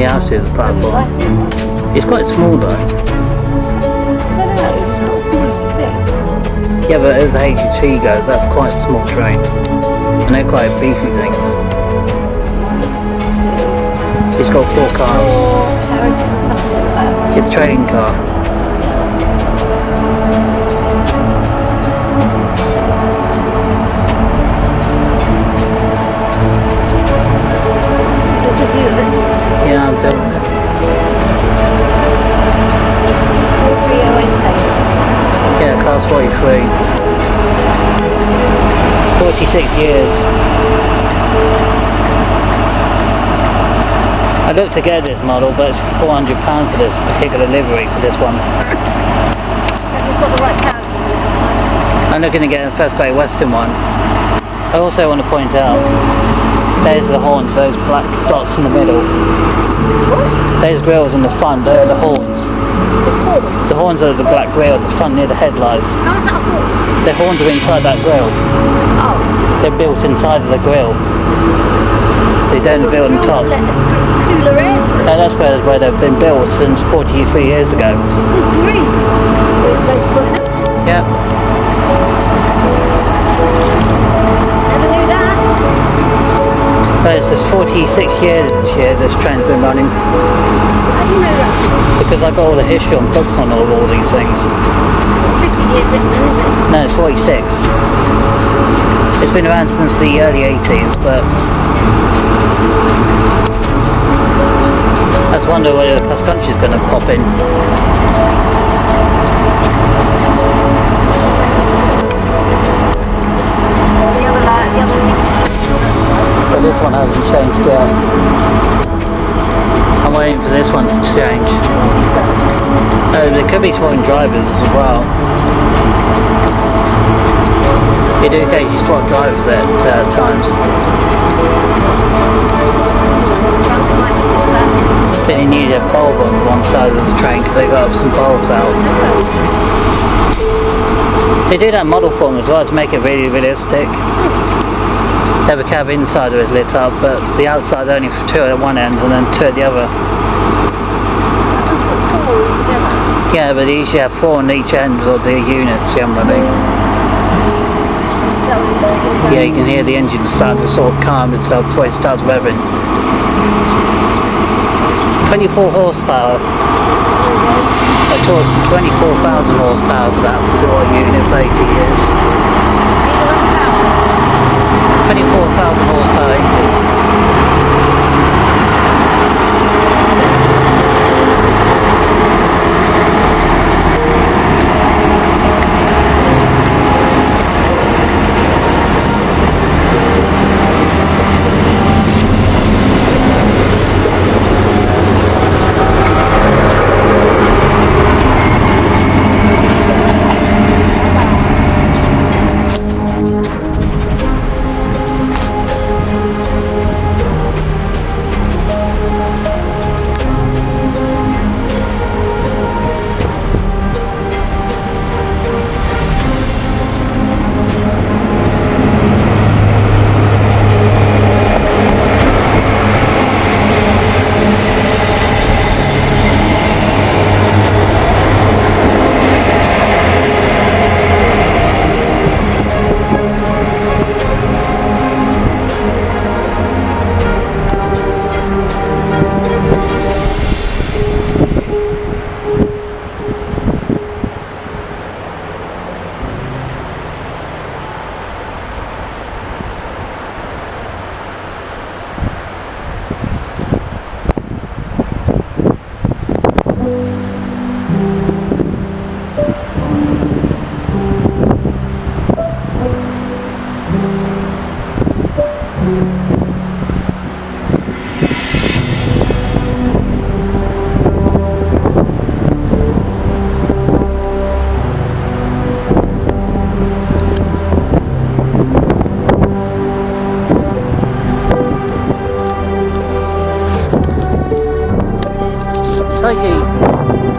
You have to, the platform. It's quite small though. I don't know, it's not small as you think. Yeah, but as HHC goes, that's quite a small train. And they're quite beefy things. It's got 4 cars. 4 carriages or something like that. It's a trading car. Good view of it. Yeah, I'm filming it. 43088. Yeah, class 43. 46 years. I looked to get this model, but it's £400 for this particular livery for this one. It's got the right carriage on the other side. I'm looking to get a first Great Western one. I also want to point out, there's the horns, those black dots in the middle. What? Those grills in the front, they're the horns. The horns? The horns are the black grill at the front near the headlights. How is that a horn? The horns are inside that grill. Oh. They're built inside of the grill. They don't build on top. Let the cooler air through. And that's where they've been built since 43 years ago. Good grief. Good place to put it up. Yeah. Never knew that. But it's just 46 years this year this train's been running. How do you know that? Because I got all the history on books on all these things. 50 years in then, is it? No, it's 46. It's been around since the early 80s, but I just wonder whether the cross country is going to pop in. The other signature on that side. But this one hasn't changed yet. I'm waiting for this one to change. There could be swapping drivers as well. They do occasionally swap drivers at times. But they need a bulb on one side of the train because they got some bulbs out. They do that model form as well to make it really realistic. They have a cab inside is lit up, but the outside only 2 at one end and then 2 at the other. That one's got 4 altogether. Yeah, but they usually have 4 on each end of the units generally. Yeah, you can hear the engine start to sort of calm itself before it starts revving. 24 horsepower. I taught 24,000 horsepower for that sort of unit for 80 years. 24,000 horsepower engine.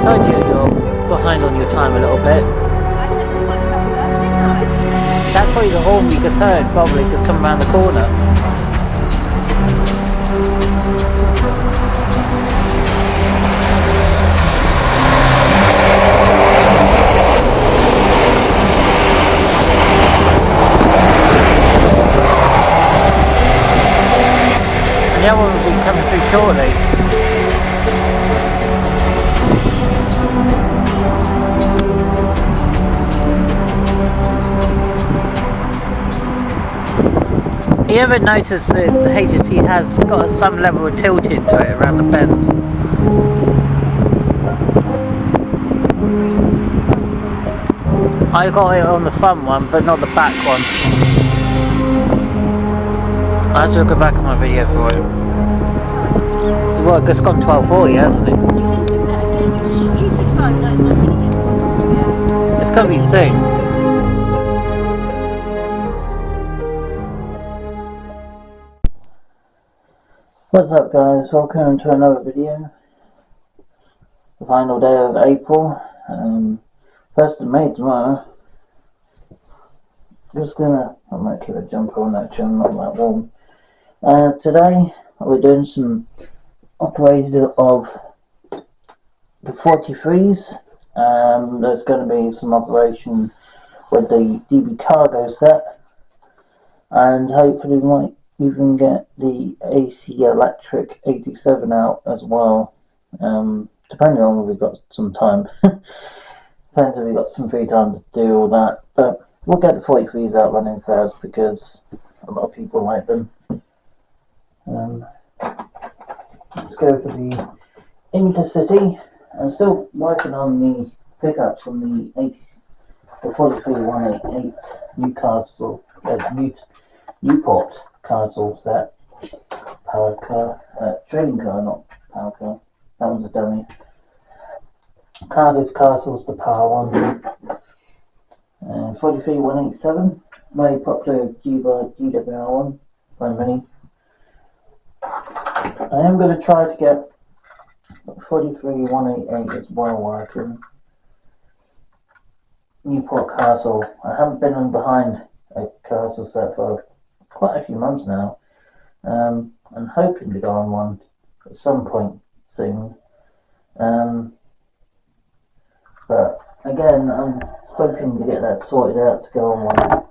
Told you you're behind on your time a little bit. I said this one a couple of times, didn't I? That's probably the horn you just heard, probably just coming around the corner. you ever notice that the HST has got some level of tilted to it around the bend? I got it on the front one, but not the back one. I have to go back on my video for it. Well, it's gone 1240, hasn't it? You can do that again, you stupid phone. No, it's not getting it. It's gonna be soon. What's up, guys? Welcome to another video. The final day of April. 1st of May tomorrow. I might keep a jumper on actually, I'm not that warm. Today we're doing some operation of the 43s. There's going to be some operation with the DB cargo set, and hopefully we might even get the AC electric 87 out as well, depending on if we've got some time. Depends if we've got some free time to do all that, but we'll get the 43s out running first because a lot of people like them. Let's go for the Intercity. I'm still working on the pickups on the 43188 Newcastle, Newport Castle set. Power car, trading car, not power car. That one's a dummy. Cardiff Castle's the power one. 43187, very popular GWR one, by many. I am going to try to get 43188 as well working. Newport Castle. I haven't been on behind a castle set for quite a few months now. I'm hoping to go on one at some point soon. But again, I'm hoping to get that sorted out to go on one.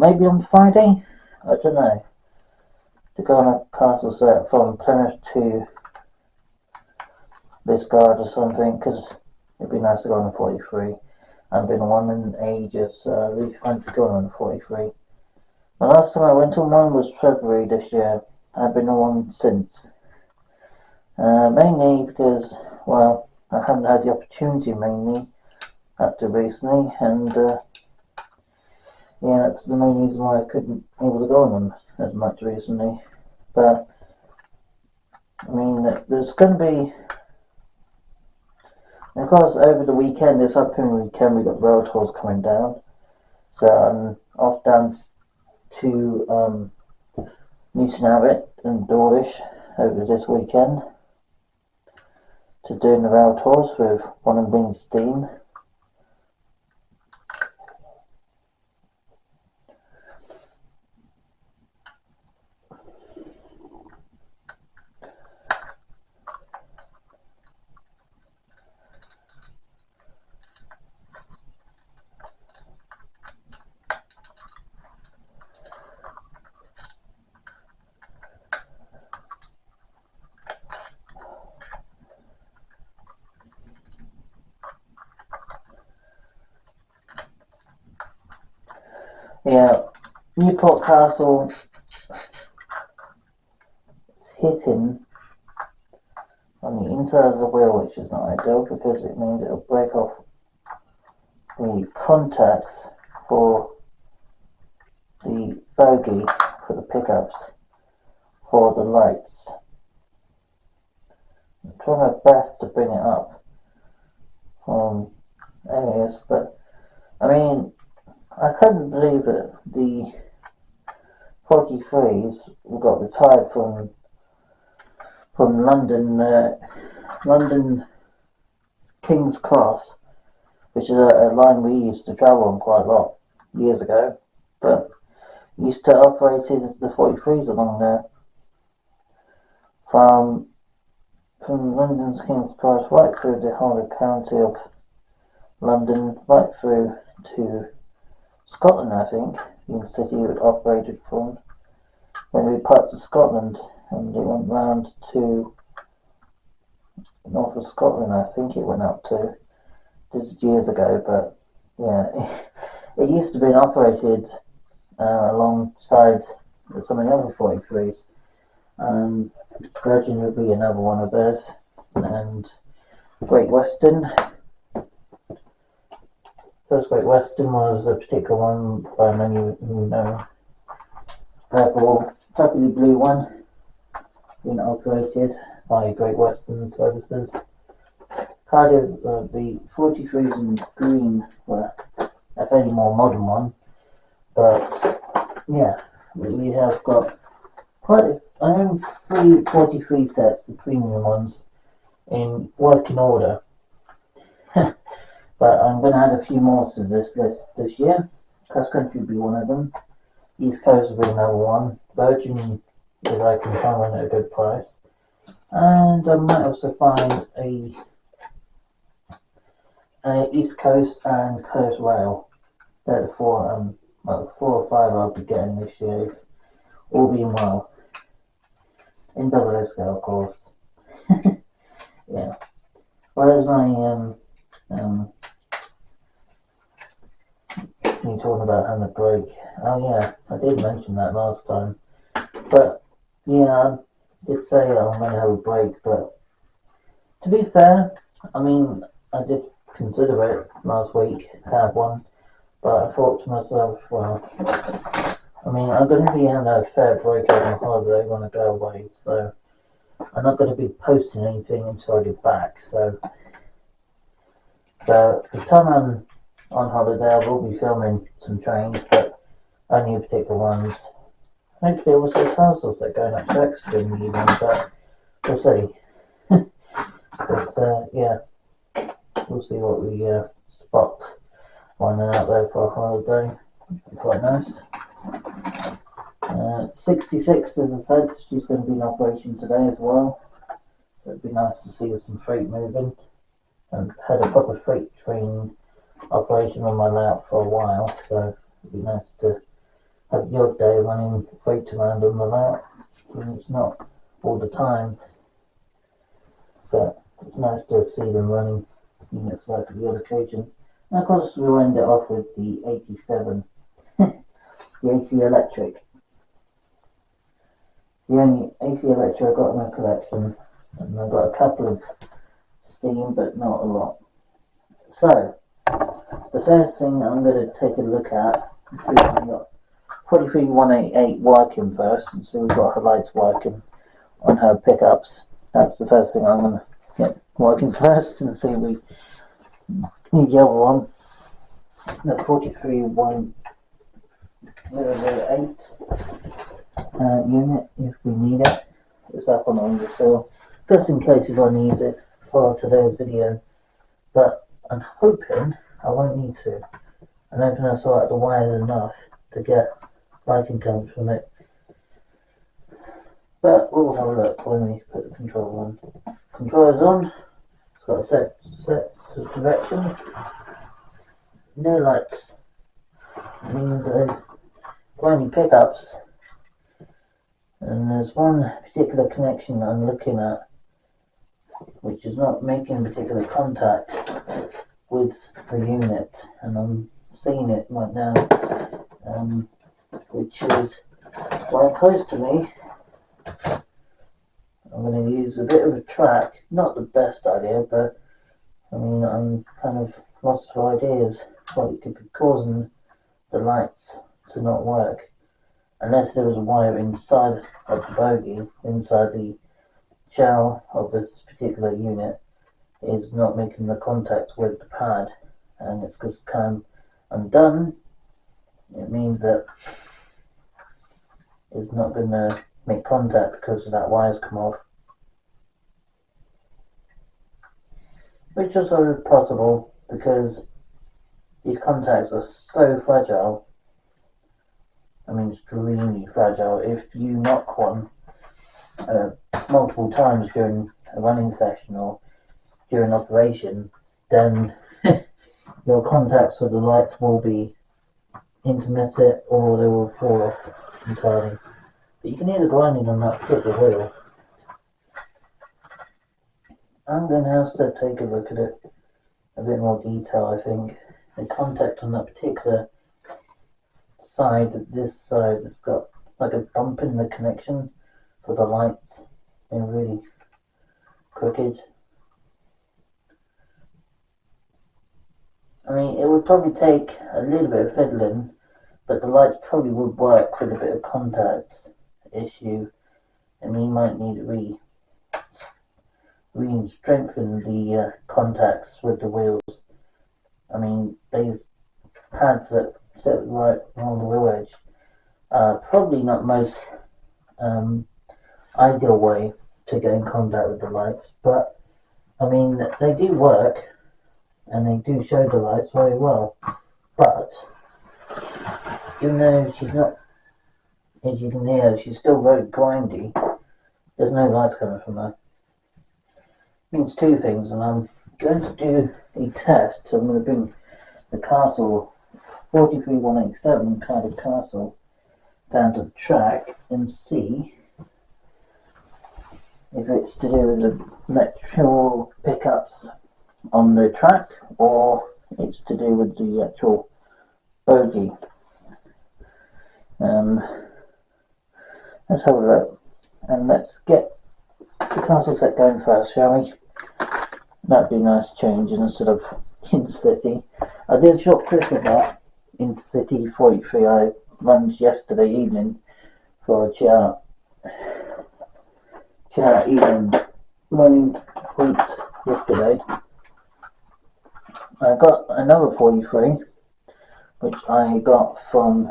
Maybe on Friday? I don't know. To go on a castle set from Plymouth to Liskeard or something, because it'd be nice to go on a 43. I've been on one in ages, so I really fancy going on a 43. The last time I went on one was February this year. I've been on one since. Mainly because, well, I haven't had the opportunity mainly up to recently, and yeah, that's the main reason why I couldn't able to go on them as much recently. But I mean, there's going to be, of course, over the weekend, this upcoming weekend, we've got rail tours coming down. So I'm off down to Newton Abbot and Dawlish over this weekend to doing the rail tours with one of Wing's team. Yeah, Newport Castle is hitting on the inside of the wheel, which is not ideal because it means it'll break off the contacts for the bogey for the pickups for the lights. I'm trying my best to bring it up from areas, but I mean, I couldn't believe that the 43s got retired from London, London King's Cross, which is a line we used to travel on quite a lot years ago, but we used to operate the 43s along there from London's King's Cross right through the whole county of London, right through to Scotland, I think, in the city it operated from, when we parts of Scotland, and it went round to north of Scotland, I think it went up to. This is years ago, but yeah, it used to be operated alongside some of the other 43s. Virgin would be another one of those, and Great Western. First Great Western was a particular one by many who know. Purpley blue one, being operated by Great Western Services. Cardiff, the 43s in green were a fairly more modern one, but yeah, we have got I own 43 sets, the premium ones, in working order. But I'm going to add a few more to this list this year. Cross Country will be one of them. East Coast will be another one. Virgin, if I can find one at a good price. And I might also find a East Coast and Coast Rail. They're the four or five I'll be getting this year, all being well. In double scale, of course. Yeah. Well, there's my you talking about having a break. Oh yeah, I did mention that last time. But yeah, I did say I'm going to have a break. But to be fair, I mean, I did consider it last week to have one. But I thought to myself, well, I mean, I'm going to be having a fair break over holiday when I go away. So I'm not going to be posting anything until I get back. So the time I'm on holiday, I will be filming some trains, but only particular ones. Hopefully, also parcels that are going up to Exeter in the evening, but we'll see. But yeah, we'll see what we spot when they're out there for a holiday. It'll be quite nice. 66, as I said, she's going to be in operation today as well, so it'd be nice to see some freight moving. And had a proper freight train operation on my layout for a while, so it'd be nice to have the odd day running freight around on the layout. And it's not all the time, but it's nice to see them running units like the odd occasion. And of course, we'll end it off with the 87, the AC Electric. The only AC Electric I've got in my collection, and I've got a couple of steam, but not a lot. So, the first thing I'm going to take a look at and see if we've got 43188 working first, and see if we've got her lights working on her pickups. That's the first thing I'm going to get working first, and see if we need the other one. The 43108 unit, if we need it. It's up on the windowsill, just in case if I need it for today's video, but I'm hoping I won't need to. I don't think I saw out the wires enough to get lighting comes from it, but we'll have a look when we put the control on. Controller's on, it's got a set of direction, no lights. It means there's only pickups, and there's one particular connection that I'm looking at which is not making particular contact with the unit, and I'm seeing it right now, which is quite close to me. I'm going to use a bit of a track, not the best idea, but I mean, I'm kind of lost for ideas what could be causing the lights to not work, unless there was a wire inside of the bogie, inside the shell of this particular unit is not making the contact with the pad, and it's just come undone. It means that it's not going to make contact because that wire's come off, which is also possible because these contacts are so fragile. I mean, extremely fragile. If you knock one multiple times during a running session or during operation, then your contacts with the lights will be intermittent or they will fall off entirely. But you can hear the grinding on that particular wheel. I'm going to have to take a look at it a bit more detail. I think the contact on that particular side, this side, has got like a bump in the connection for the lights. They're really crooked. I mean, it would probably take a little bit of fiddling, but the lights probably would work with a bit of contacts issue. And we might need to re-strengthen the contacts with the wheels. I mean, these pads that sit right along the wheel edge are probably not most ideal way to get in contact with the lights, but I mean, they do work and they do show the lights very well. But even though she's not, as you can hear, she's still very grindy. There's no lights coming from her. It means two things, and I'm going to do a test. So I'm going to bring the Castle 43187 Cardiff Castle down to the track and see if it's to do with the electrical pickups on the track or it's to do with the actual bogie. Let's have a look and let's get the castle set going first, shall we? That'd be a nice change instead of Intercity. I did a short clip of that Intercity 43 I ran yesterday evening for a chat evening running week yesterday. I got another 43 which I got from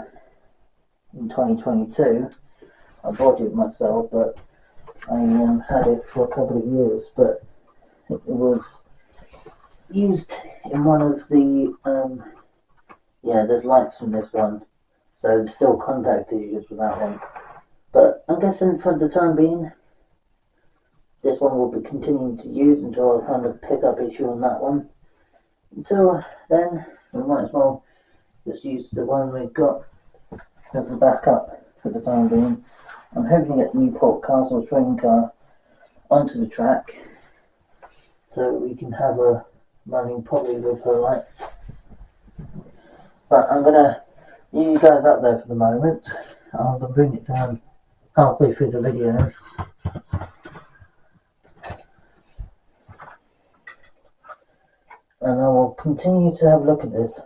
in 2022. I bought it myself, but I had it for a couple of years, but it was used in one of the there's lights from this one, so there's still contact issues with that one, but I'm guessing for the time being this one will be continuing to use until I find a pickup issue on that one. Until then, we might as well just use the one we've got as a backup for the time being. I'm hoping to get Newport Castle train car onto the track so we can have her running probably with her lights. But I'm going to leave you guys up there for the moment. I'm going to bring it down halfway through the video. And I will continue to have a look at this.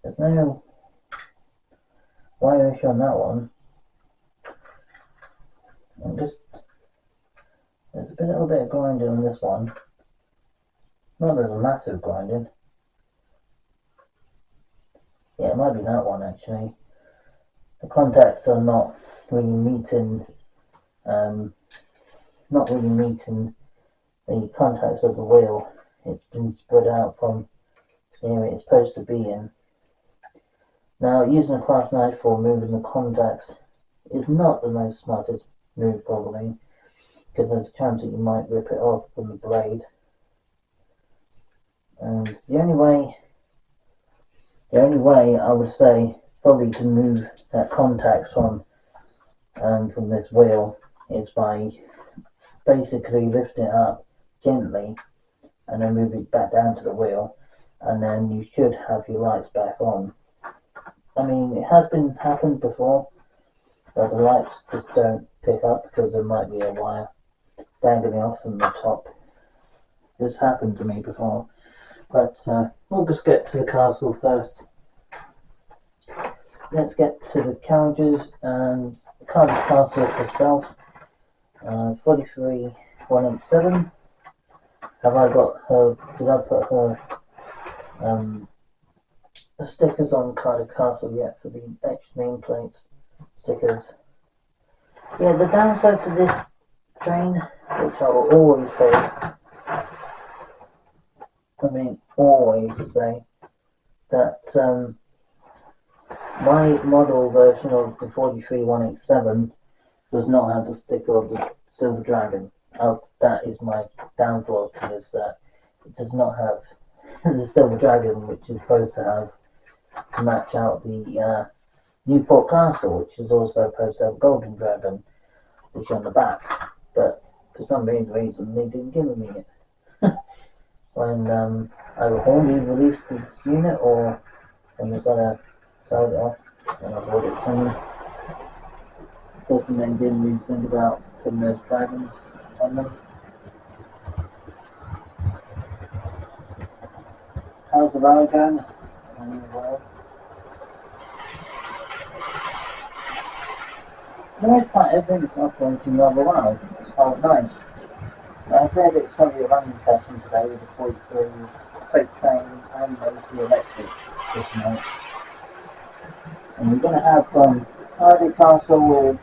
There's no wire issue on that one. There's a little bit of grinding on this one. Not there's a massive grinding. Yeah, it might be that one actually. The contacts are not really meeting the contacts of the wheel. It's been spread out from the area it's supposed to be in. Now, using a clasp knife for moving the contacts is not the most smartest move probably, because there's a chance that you might rip it off from the blade. And the only way I would say probably to move that contact from this wheel is by basically lifting it up gently and then move it back down to the wheel, and then you should have your lights back on. I mean, it has happened before, but the lights just don't pick up because there might be a wire dangling off from the top. This happened to me before, but we'll just get to the castle first. Let's get to the carriages and the Cardiff Castle itself. 43187. Have I got her? Did I put her the stickers on Cardiff Castle yet for the extra nameplates stickers? Yeah, the downside to this train, which I will always say, that my model version of the 43187 does not have the sticker of the Silver Dragon. That is my downfall to this, that it does not have the Silver Dragon, which is supposed to have to match out the Newport Castle, which is also supposed to have Golden Dragon, which is on the back. But for some reason they didn't give me it. When either Hornby released this unit or when the seller sold it off and I bought it from them. doesn't then we think about putting those dragons on them. How's the rally going? Well, no, quite everything's operating rather well. It's quite nice. I said it's probably a running session today with the 43s, freight train and mostly electric this night. And we're going to have Hardy Castle with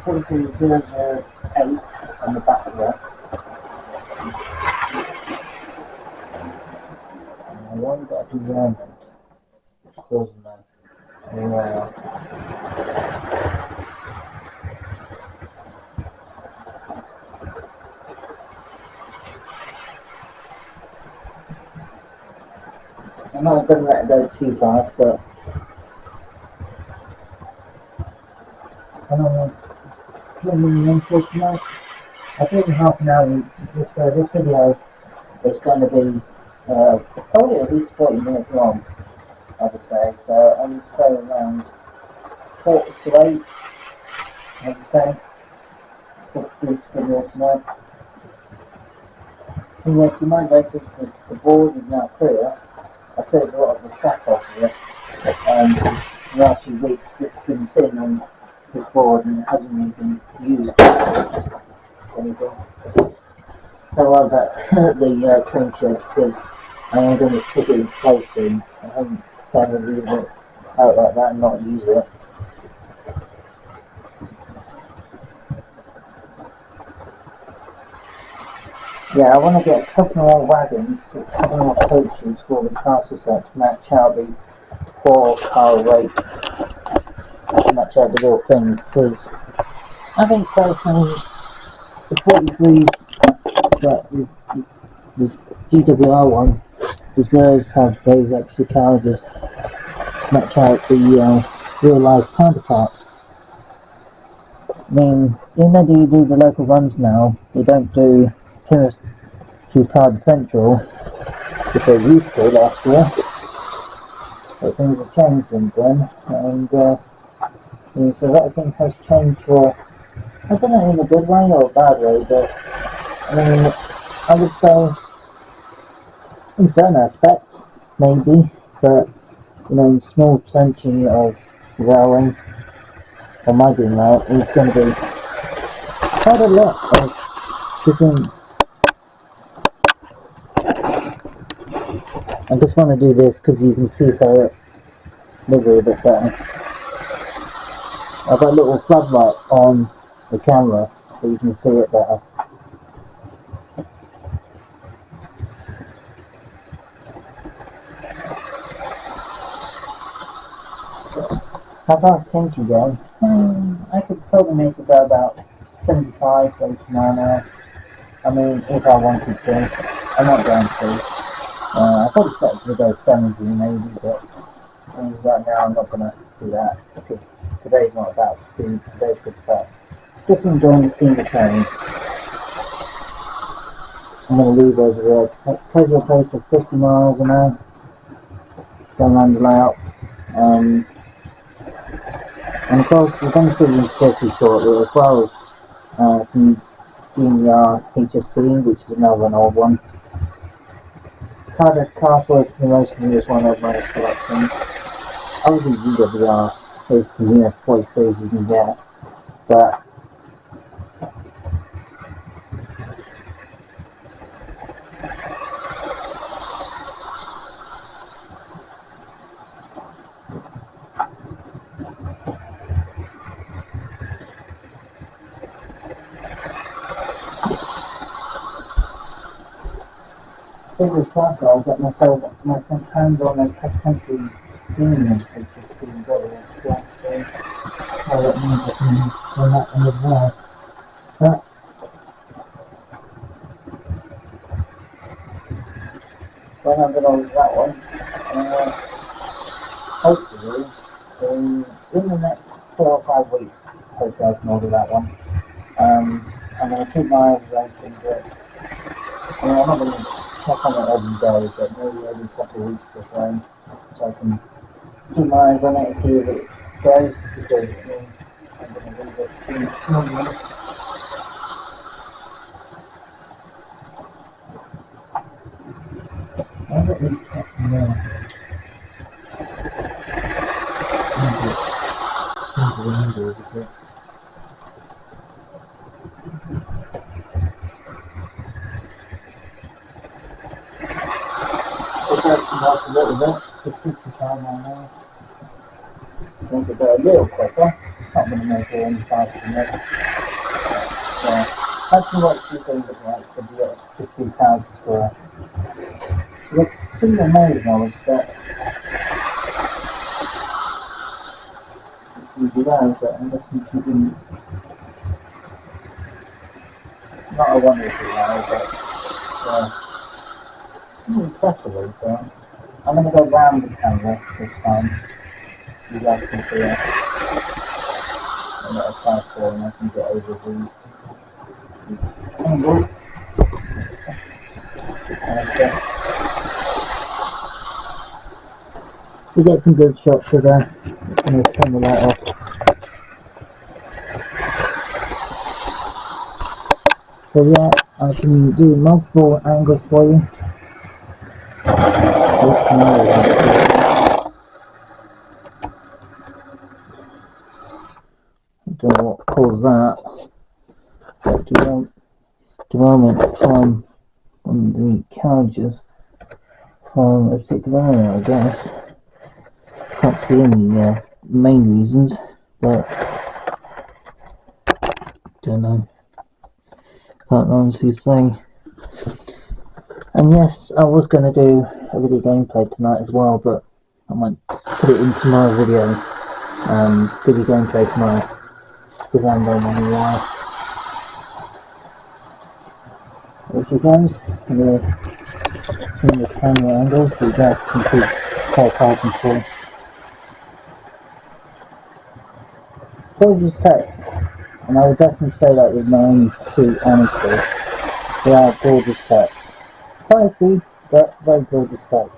23008 on the back of it. And what we've got to do around it, it's causing that. I'm not going to let it go too fast, but I don't know, it's really interesting. I think in half an hour, this video is going to be probably at least 40 minutes long, I would say. So I would say around 4 to 8, I would say, for this video tonight. And yes, you might notice that the board is now clear. I cleared a lot of the track off of it. The last few weeks it's been sitting on this board and it hasn't really been used anything. I love that the train shed because I am going to stick it in place soon. I haven't planned to leave it out like that and not use it. Yeah, I want to get a couple more wagons, a couple more coaches for the castle set to match out the 4-car rate, to match out the real thing, because I think personally the 43s, that the GWR one, deserves to have those extra carriages to match out the real life counterparts. I mean, even though you do the local runs now, they don't do Plymouth to Cardiff Central, which they used to last year. But things have changed since then, and so that thing has changed for, I don't know in a good way or a bad way, but I mean, I would say in certain aspects, maybe, but in small percentage of railway, on my green route, it's going to be quite a lot of different. I just want to do this because you can see her livery a bit better. I've got a little floodlight on the camera so you can see it better. How fast can she go? I could probably make it go about 75 to 89 hours. I mean, if I wanted to. I'm not going to. I probably expect to go 70 maybe, but right now I'm not going to do that because today's not about speed, today's just about enjoying seeing the train. I'm going to leave over a casual pace of 50 miles an hour, going around the layout. And of course we're going to see the city shortly as well as some DMR HST, which is another an old one. Cardiff Castle mostly is one of my selections. Obviously GWR is the nearest 43s you can get, but fingers crossed I'll get myself my hands on a cross-country union HST and go to the spot, so I'll let me get on that one as well. But when I'm going to use that one, hopefully in the next 4 or 5 weeks, hopefully I can order that one. I'm going to keep my eyes open, but I'm not going to check on it every day, but maybe every couple of weeks or so I can keep my eyes on it and see if it goes, because it means I'm going to leave it to normal. I've got these up there. Into the windows a bit. It's actually up a little bit. It's 55 right now. Make it go a little quicker. Not going to make it any faster than that. Yeah. Actually, what two things look like for the 50,000 square. Look, pretty amazing, I was that. You do that, but unless you didn't. Not a wonderful now, but possibly, so. I'm going to go round the camera this time. You guys can see it. I'm going to try for and I can get over the angle. We get some good shots today. I'm going to turn the light off. So yeah, I can do multiple angles for you. I don't know what caused that. But development from the carriages from a particular area, I guess. Can't see any main reasons, but don't know. Can't honestly say. And yes, I was going to do a video gameplay tonight as well, but I might put it in tomorrow's video. Video gameplay tomorrow, because I'm going anywhere. There she goes, in the camera angle, so you guys can see how far I can see. Gorgeous sets, and I would definitely say that with my own true honesty. They are gorgeous sets. Pricey, but very gorgeous sets.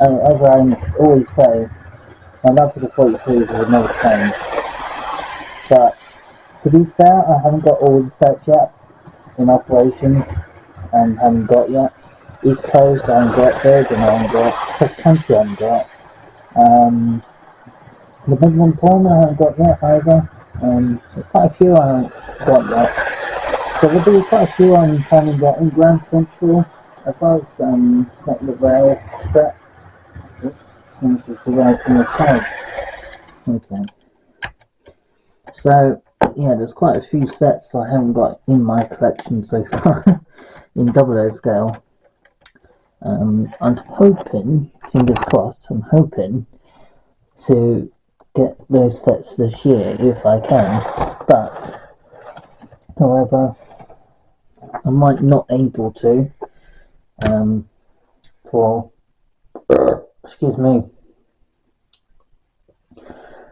And as I always say, my love for the 43s will never change. But to be fair, I haven't got all the sets yet in operation, and haven't got yet. East Coast I haven't got, Bergen I haven't got, Cross Country I haven't got. The Midland Corner I haven't got yet either. There's quite a few I haven't got yet. So there'll be quite a few I haven't got in Grand Central, as well as like the rail set. Oops, this is the rail from the cloud. Okay. So yeah, there's quite a few sets I haven't got in my collection so far in 00 scale. I'm hoping, fingers crossed, I'm hoping to get those sets this year if I can, but however I might not able to for excuse me,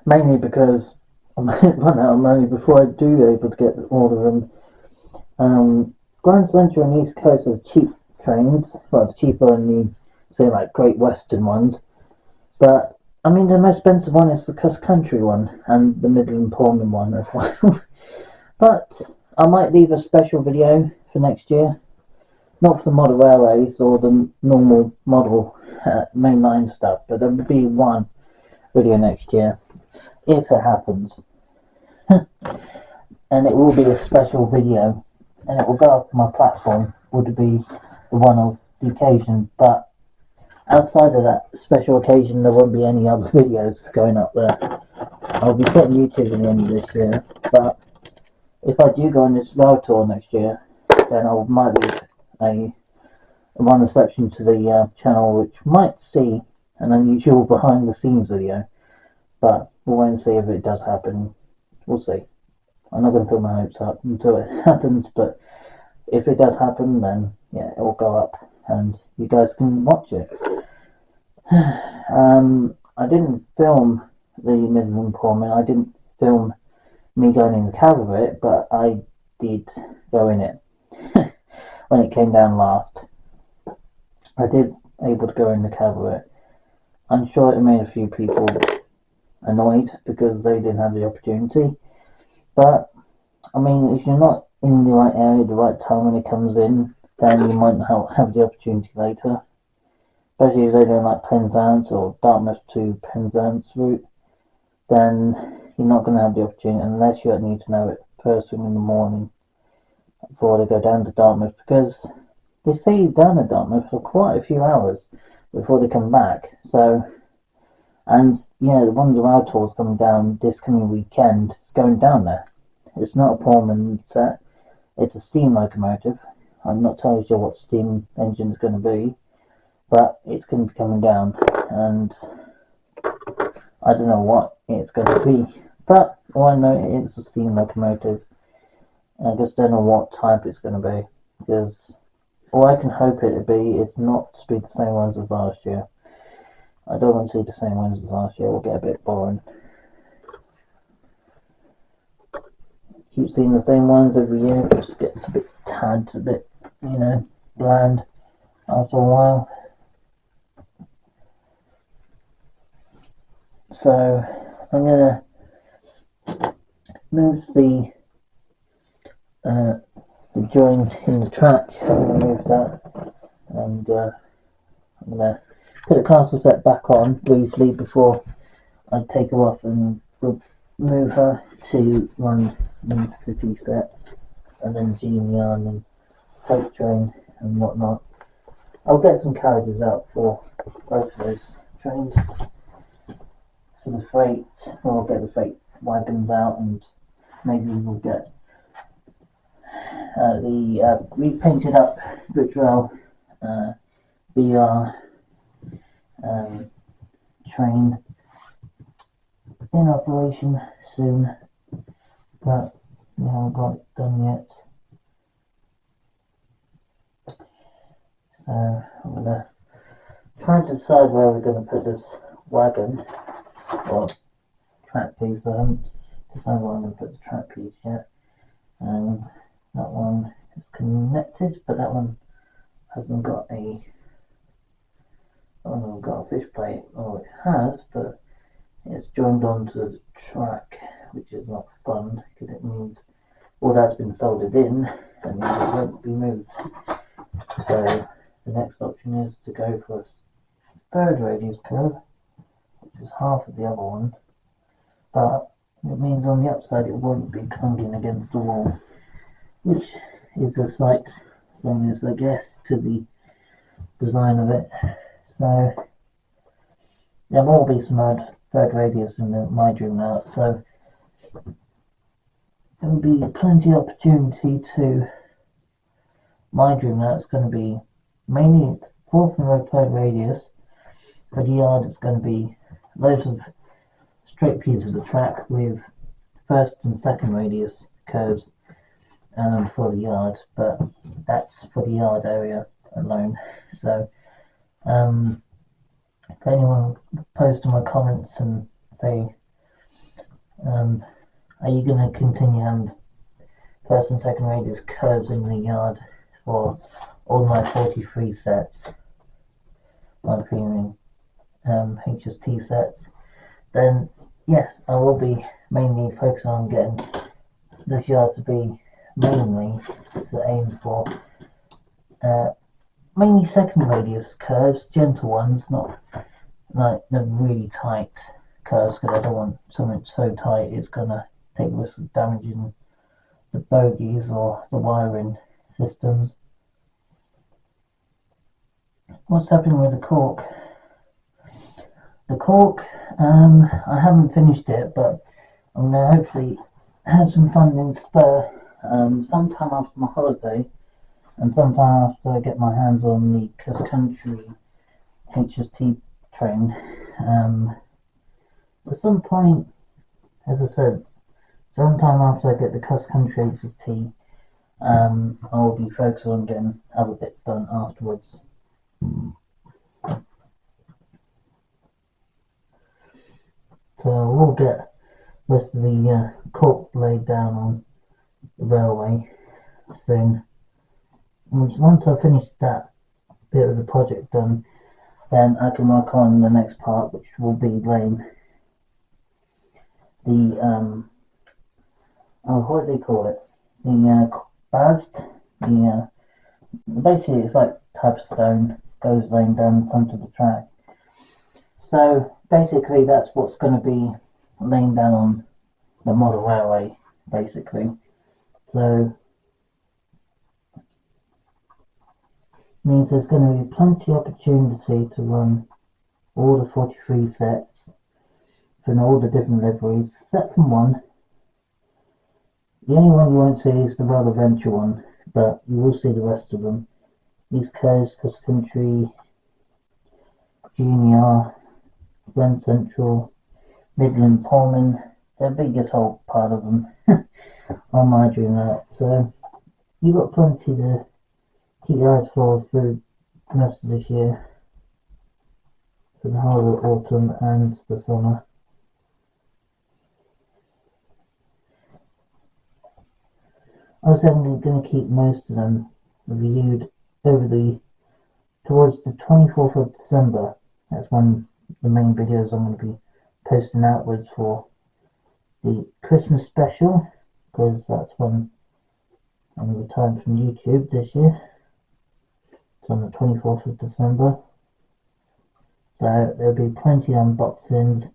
mainly because I might run out of money before I do able to get all of them. Grand Central and East Coast are cheap trains, well, cheaper than the, say, like Great Western ones, but I mean the most expensive one is the Cross Country one and the Midland Pullman one as well. But I might leave a special video for next year, not for the model railways or the normal model mainline stuff, but there will be one video next year if it happens. And it will be a special video, and it will go up on my platform, would be the one of the occasion, but outside of that special occasion there won't be any other videos going up there. I'll be putting YouTube in the end of this year, but if I do go on this rail tour next year, then I might leave one exception to the channel, which might see an unusual behind the scenes video, but we'll wait and see if it does happen. We'll see. I'm not going to put my hopes up until it happens, but if it does happen, then yeah, it will go up and you guys can watch it. I didn't film the Midland Pullman. I didn't film me going in the cab of it, but I did go in it when it came down last. I did able to go in the cab of it. I'm sure it made a few people annoyed because they didn't have the opportunity. But I mean, if you're not in the right area at the right time when it comes in, then you might not have the opportunity later. Especially if they're doing like Penzance or Dartmouth to Penzance route, then you're not going to have the opportunity unless you need to know it first thing in the morning before they go down to Dartmouth, because they stay down at Dartmouth for quite a few hours before they come back. So, and the one of our tours coming down this coming weekend is going down there. It's not a Pullman set, it's a steam locomotive. I'm not totally sure what steam engine is going to be, but it's going to be coming down, and I don't know what it's going to be, but all I know it's a steam locomotive. I just don't know what type it's going to be, because all I can hope it to be is not to be the same ones as last year. I don't want to see the same ones as last year, it will get a bit boring. Keep seeing the same ones every year, it just gets a bit bland after a while. So I'm gonna move the joint in the track. I'm gonna move that, and I'm gonna put the castle set back on briefly before I take her off and move her to run the city set, and then Genian and Hope Train and whatnot. I'll get some carriages out for both of those trains. For the freight, we'll get the freight wagons out, and maybe we'll get the repainted up Bridgewell BR train in operation soon, but we haven't got it done yet. So I'm gonna try to decide where we're going to put this wagon or track piece. I haven't decided where I'm going to put the track piece yet. That one is connected, but that one hasn't got a fish plate. Oh, it has, but it's joined onto the track, which is not fun, because it means all that's been soldered in and it won't be moved. So the next option is to go for a third radius curve, which is half of the other one, but it means on the upside it won't be clunking against the wall, which is a slight bonus, I guess, to the design of it. So there will be some third radius in my dream now, so there will be plenty of opportunity to my dream now. It's going to be mainly fourth and third radius. For the yard, it's going to be loads of straight pieces of the track with first and second radius curves for the yard, but that's for the yard area alone. So if anyone posts in my comments and say, are you going to continue having first and second radius curves in the yard for all my 43 sets, my premium HST sets, then yes, I will be mainly focusing on getting this yard to be mainly to aim for mainly second radius curves, gentle ones, not like the really tight curves, because I don't want something so tight it's going to take risk of damaging the bogies or the wiring systems. What's happening with the cork? The cork, I haven't finished it, but I'm going to hopefully have some fun in spur sometime after my holiday, and sometime after I get my hands on the cross country HST train. At some point, as I said, sometime after I get the cross country HST, I'll be focused on getting other bits done afterwards. So we'll get the rest of the cork laid down on the railway soon. Once I've finished that bit of the project done, then I can work on the next part, which will be laying the what do they call it? The ballast. The basically it's like type of stone goes laying down the front of the track. So basically that's what's going to be laying down on the model railway, basically. So means there's going to be plenty of opportunity to run all the 43 sets from all the different liveries, except from one. The only one you won't see is the Rail Adventure one, but you will see the rest of them. East Coast, Cross Country, Junior, Grand Central, Midland Pullman, the biggest whole part of them on my dream out. So you've got plenty to keep your eyes for through the rest of this year, for the whole of the autumn and the summer. I was only going to keep most of them reviewed towards the 24th of December. That's when the main videos I'm going to be posting outwards for the Christmas special, because that's when I'm retiring from YouTube this year. It's on the 24th of December. So there'll be plenty of unboxings.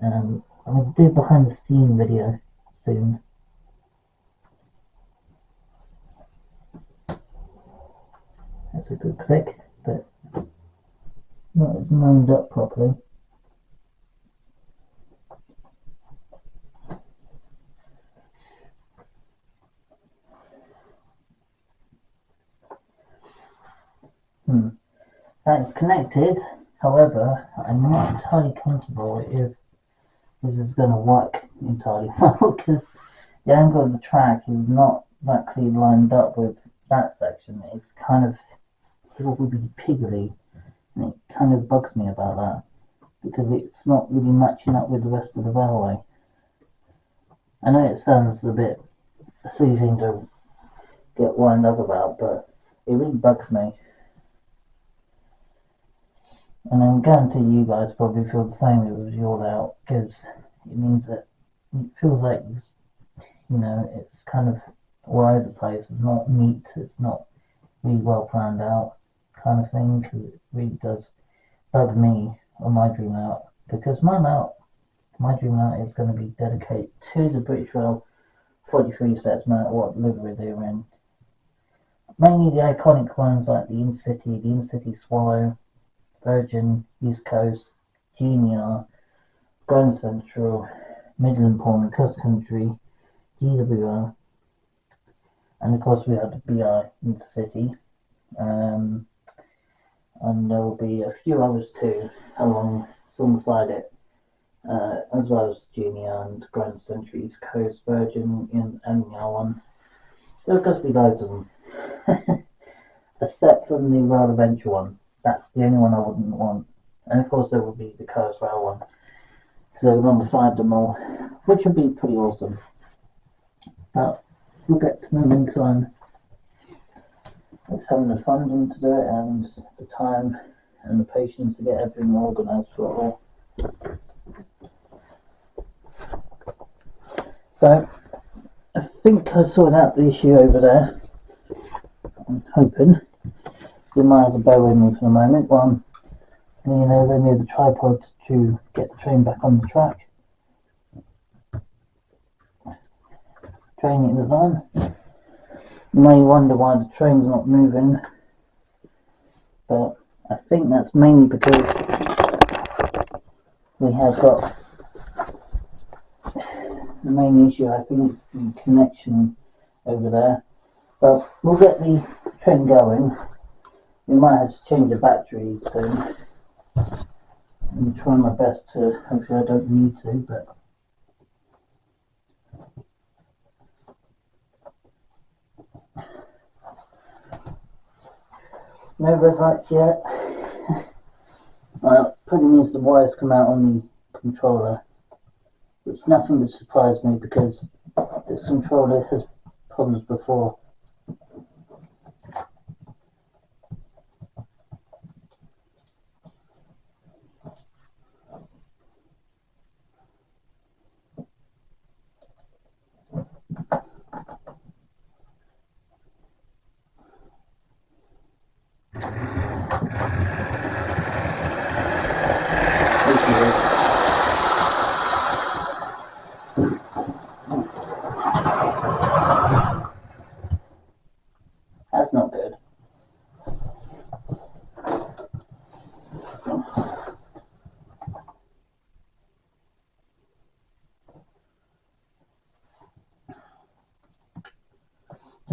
I'm going to do a behind the scenes video soon. That's a good click, but not lined up properly. That's connected, however, I'm not entirely comfortable if this is going to work entirely well, because the angle of the track is not exactly lined up with that section. It's kind of, it will be piggly, and it kind of bugs me about that, because it's not really matching up with the rest of the railway. I know it sounds a bit a silly thing to get wound up about, but it really bugs me. And I'm guarantee you guys probably feel the same with your layout, because it means that it feels like, it's kind of all over the place. It's not neat, it's not really well planned out kind of thing, because it really does bug me on my dream layout, because my dream layout is going to be dedicated to the British Rail 43 sets, no matter what livery they're in. Mainly the iconic ones like the Intercity Swallow, Virgin, East Coast, Junior, Grand Central, Midland Pullman, Cross Country, GWR, and of course we have the BI Intercity, and there will be a few others too alongside it, as well as Junior and Grand Central, East Coast, Virgin, and the other one. There'll just be loads of them, except for the Rail Adventure one. That's the only one I wouldn't want. And of course there will be the Coast Rail one. So along beside them all, which would be pretty awesome. But we'll get to them in time. It's having the funding to do it, and the time and the patience to get everything organised for it all. So I think I sorted out the issue over there. I'm hoping. You might as well bear with me for a moment while I'm leaning over near the tripod to get the train back on the track. Train is on. You may wonder why the train's not moving, but I think that's mainly because we have got the main issue. I think is the connection over there. But we'll get the train going. We might have to change the battery soon. I'm trying my best to, hopefully I don't need to, but no red lights yet. Well, probably means the wires come out on the controller, which nothing would surprise me because this controller has problems before.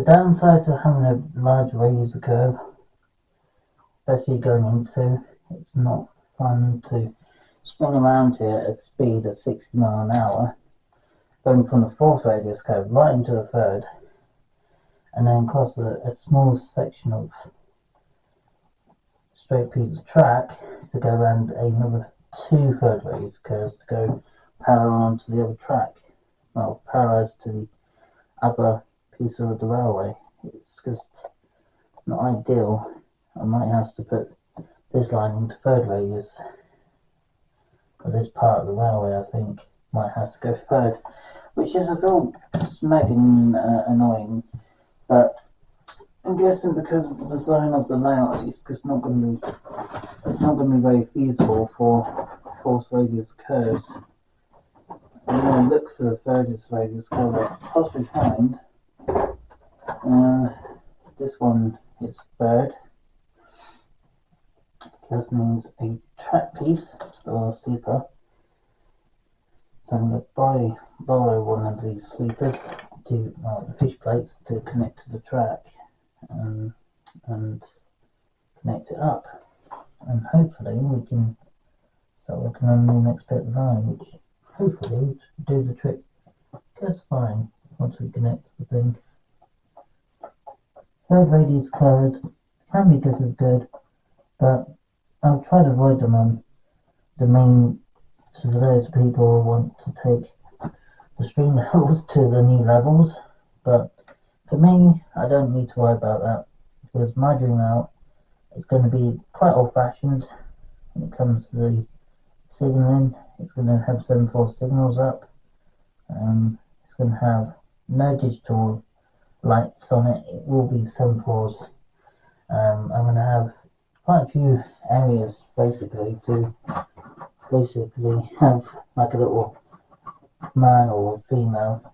downside to having a large radius curve, especially going into, it's not fun to spin around here at a speed of 60 miles an hour, going from the fourth radius curve right into the third, and then across a small section of straight piece of track to go around another two third radius curves to go parallel onto the other track. Well, parallel to the other piece of the railway. It's just not ideal. I might have to put this line into third radius. For this part of the railway, I think might have to go third, which is a little smacking annoying. But I'm guessing because of the design of the layout, it's just not going to be very feasible for force radius curves. I'm going to look for the furthest radius curve I can possibly find. This one is third. This means a track piece or sleeper. So I'm going to borrow one of these sleepers to the fish plates to connect to the track and connect it up. And hopefully we can start working on the next bit of line, which hopefully do the trick just fine once we connect the thing. Third radius curves can be just as good, but I'll try to avoid them on the main, so for those people who want to take the stream levels to the new levels. But for me, I don't need to worry about that, because my dream out is going to be quite old fashioned when it comes to the signaling. It's going to have 7/4 signals up. It's going to have no digital lights on it. It will be 7/4s. I'm going to have quite a few areas basically to have like a little man or female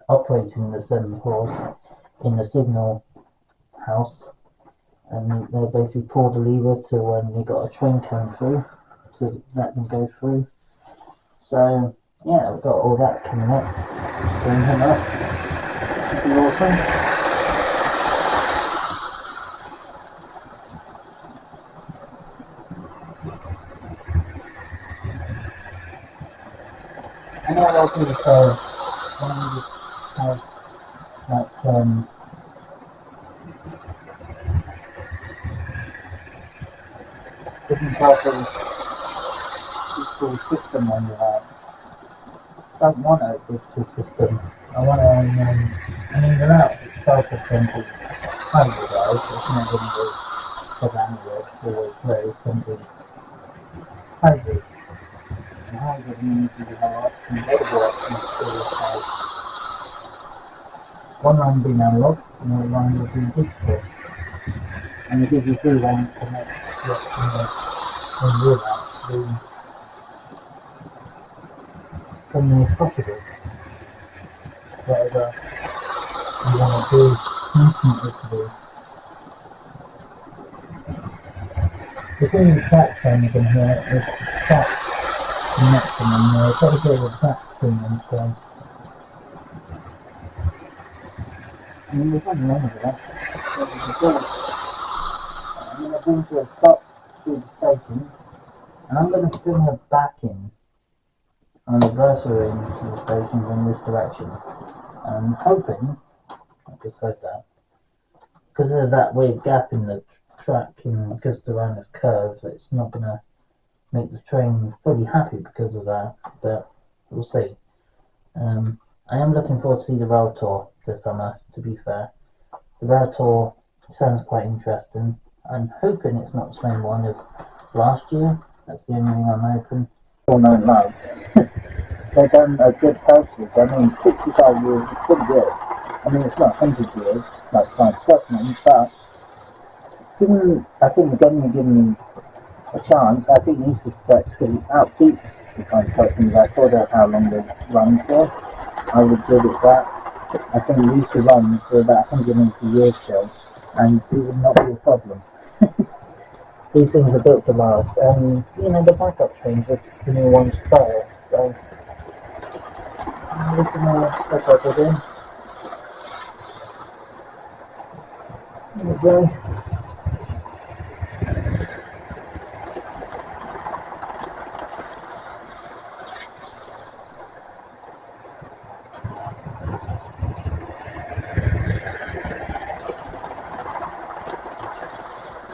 operating the 7/4s in the signal house, and they basically pull the lever to when you got a train coming through to let them go through. So yeah, we've got all that coming up soon enough. It'll be awesome. And what I'll do is when we just have like different type of digital system on your head. I don't want a digital system. I want they're out self-assembly hybrid, it's not going to be programmable all the way through, it's going to be hybrid. And hybrid means you have multiple options to have one line being analog and the other line will be digital. And it gives you three lines to make when you're out the thing is possible. Whatever you want to do instantly to do. The thing with track training in here is track connection, and there's got a bit of a track between them, so I mean there's nothing wrong with that. I'm going to bring to a stop through the station, and I'm going to bring her back in and reverse her into the station in this direction. And I'm hoping, I just heard that, because there's that weird gap in the track and just around this curve, it's not going to make the train fully happy because of that, but we'll see. I am looking forward to see the rail tour this summer, to be fair. The rail tour sounds quite interesting. I'm hoping it's not the same one as last year. That's the only thing I'm hoping. All known love. They've done a good process. I mean, 65 years is pretty good. I mean, it's not 100 years like science fiction, but I think the government giving me a chance. I think these sets could outbeat the science fiction record of how long they run for. I would give it that. I think it used to run for about 180 years still, and it would not be a problem. These things are built to last, and the backup trains are the new ones fail, so I'm looking at what I did. There we go.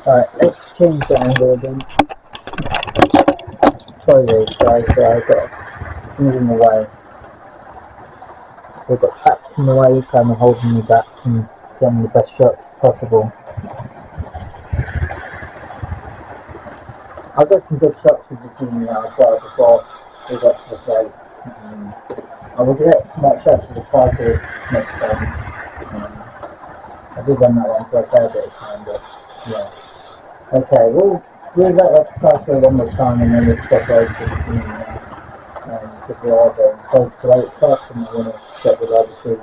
Alright, let's change the angle again. Sorry guys, I've got things in the way. We've got traps in the way, kind of holding me back from getting the best shots possible. I've got some good shots with the GNR as well before we got to the fight. I will get some more shots of the Parser next time. I did run that one for a fair bit of time, but yeah. Okay, we'll let that Parser one more time and then we'll step over to the GNR. Because we are going close to 8 o'clock and I want to get the other three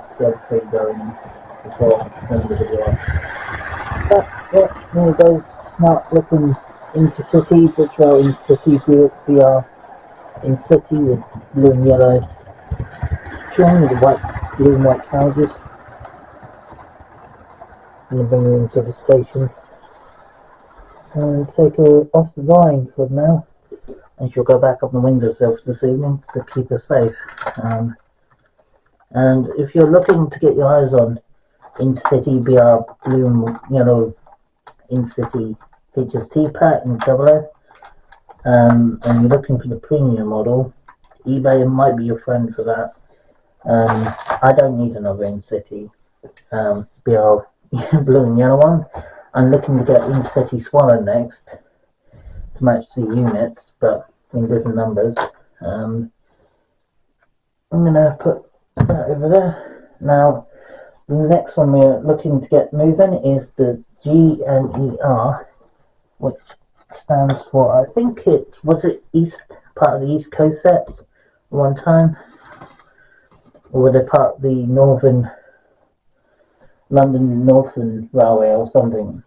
going before the end of the video. But yeah, there it goes. Smart looking Intercity, Bridgewell Intercity. We are in city with blue and yellow drawing with the blue and white carriages. I'm going to bring her into the station and take her off the line for now. And she'll go back up the windowsill this evening to keep her safe. And if you're looking to get your eyes on Intercity BR blue and yellow Intercity HST pack in double and you're looking for the premium model, eBay might be your friend for that. I don't need another Intercity BR blue and yellow one. I'm looking to get Intercity Swallow next to match the units, but in different numbers. I'm gonna put that over there. Now, the next one we're looking to get moving is the GNER, which stands for, I think it was part of the East Coast sets one time, or were they part of the London Northern Railway or something?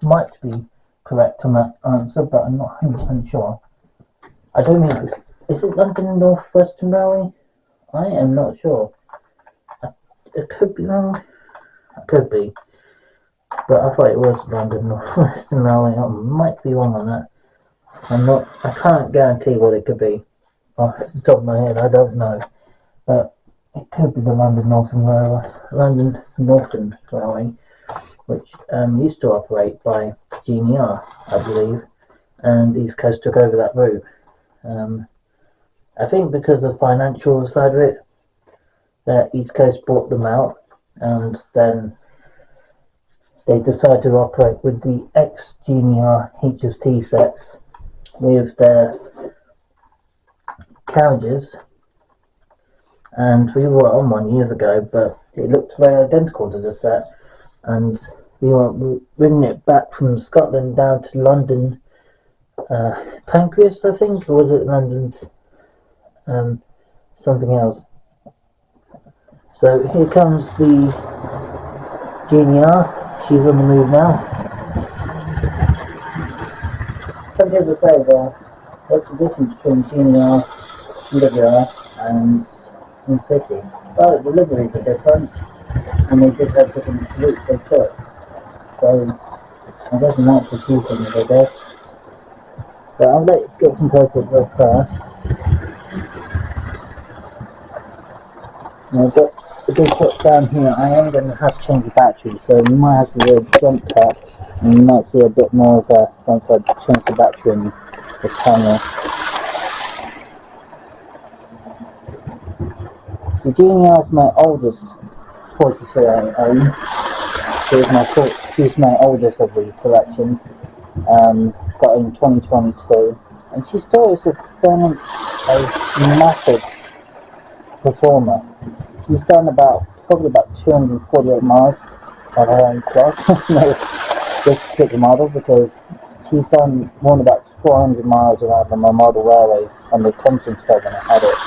Might be correct on that answer, but I'm not 100% sure. I don't think is it London North Western Railway? I am not sure. It could be wrong. It could be. But I thought it was London North Western Railway. I might be wrong on that. I can't guarantee what it could be. Off the top of my head, I don't know. But it could be the London Northern Railway, which used to operate by GNR, I believe, and East Coast took over that route. I think because of the financial side of it, that East Coast bought them out, and then they decided to operate with the ex-GNR HST sets with their carriages, and we were on one years ago, but it looked very identical to the set, and we were bringing it back from Scotland down to London Pancras, I think, or was it London's something else. So here comes the GNR. She's on the move now. Some people say, well, what's the difference between GNR, GWR and Intercity? Well, the deliveries are different, and they did have different routes they took. So I guess that's the key thing, I guess. But I'll get some close-up of her. Now I've got a big shot down here. I am going to have to change the battery, so you might have to do a jump cut, and you might see a bit more of her once I change the battery in the camera. The GNR is my oldest 43 I own. She's my oldest of the collection. Got in 2022, and she still is a massive performer. She's done probably about 248 miles of her own clock. This particular model, because she's done more than about 400 miles around my model railway on the Thompson side when I had it.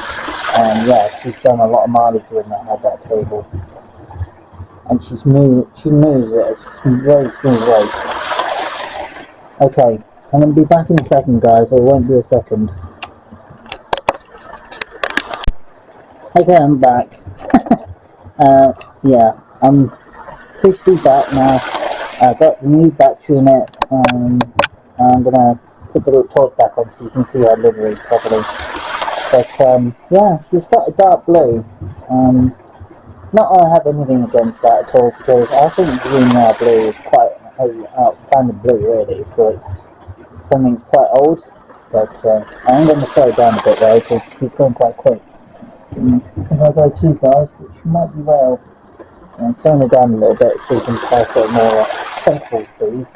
And yeah, she's done a lot of mileage when I had that cable. And she moves it at a very smooth rate. Okay, I'm going to be back in a second, guys. It won't be a second. Okay, I'm back. Yeah, I'm officially back now. I've got the new battery in it, I'm gonna put the little torch back on so you can see our livery properly. But yeah, she's got a dark blue. Not that I have anything against that at all, because I think green blue is quite kind of blue really, so it's something that's quite old. But I'm going to slow it down a bit though, because she's going quite quick. If I go too fast, she might be well. And slowing it down a little bit so you can pass it more sensible speed.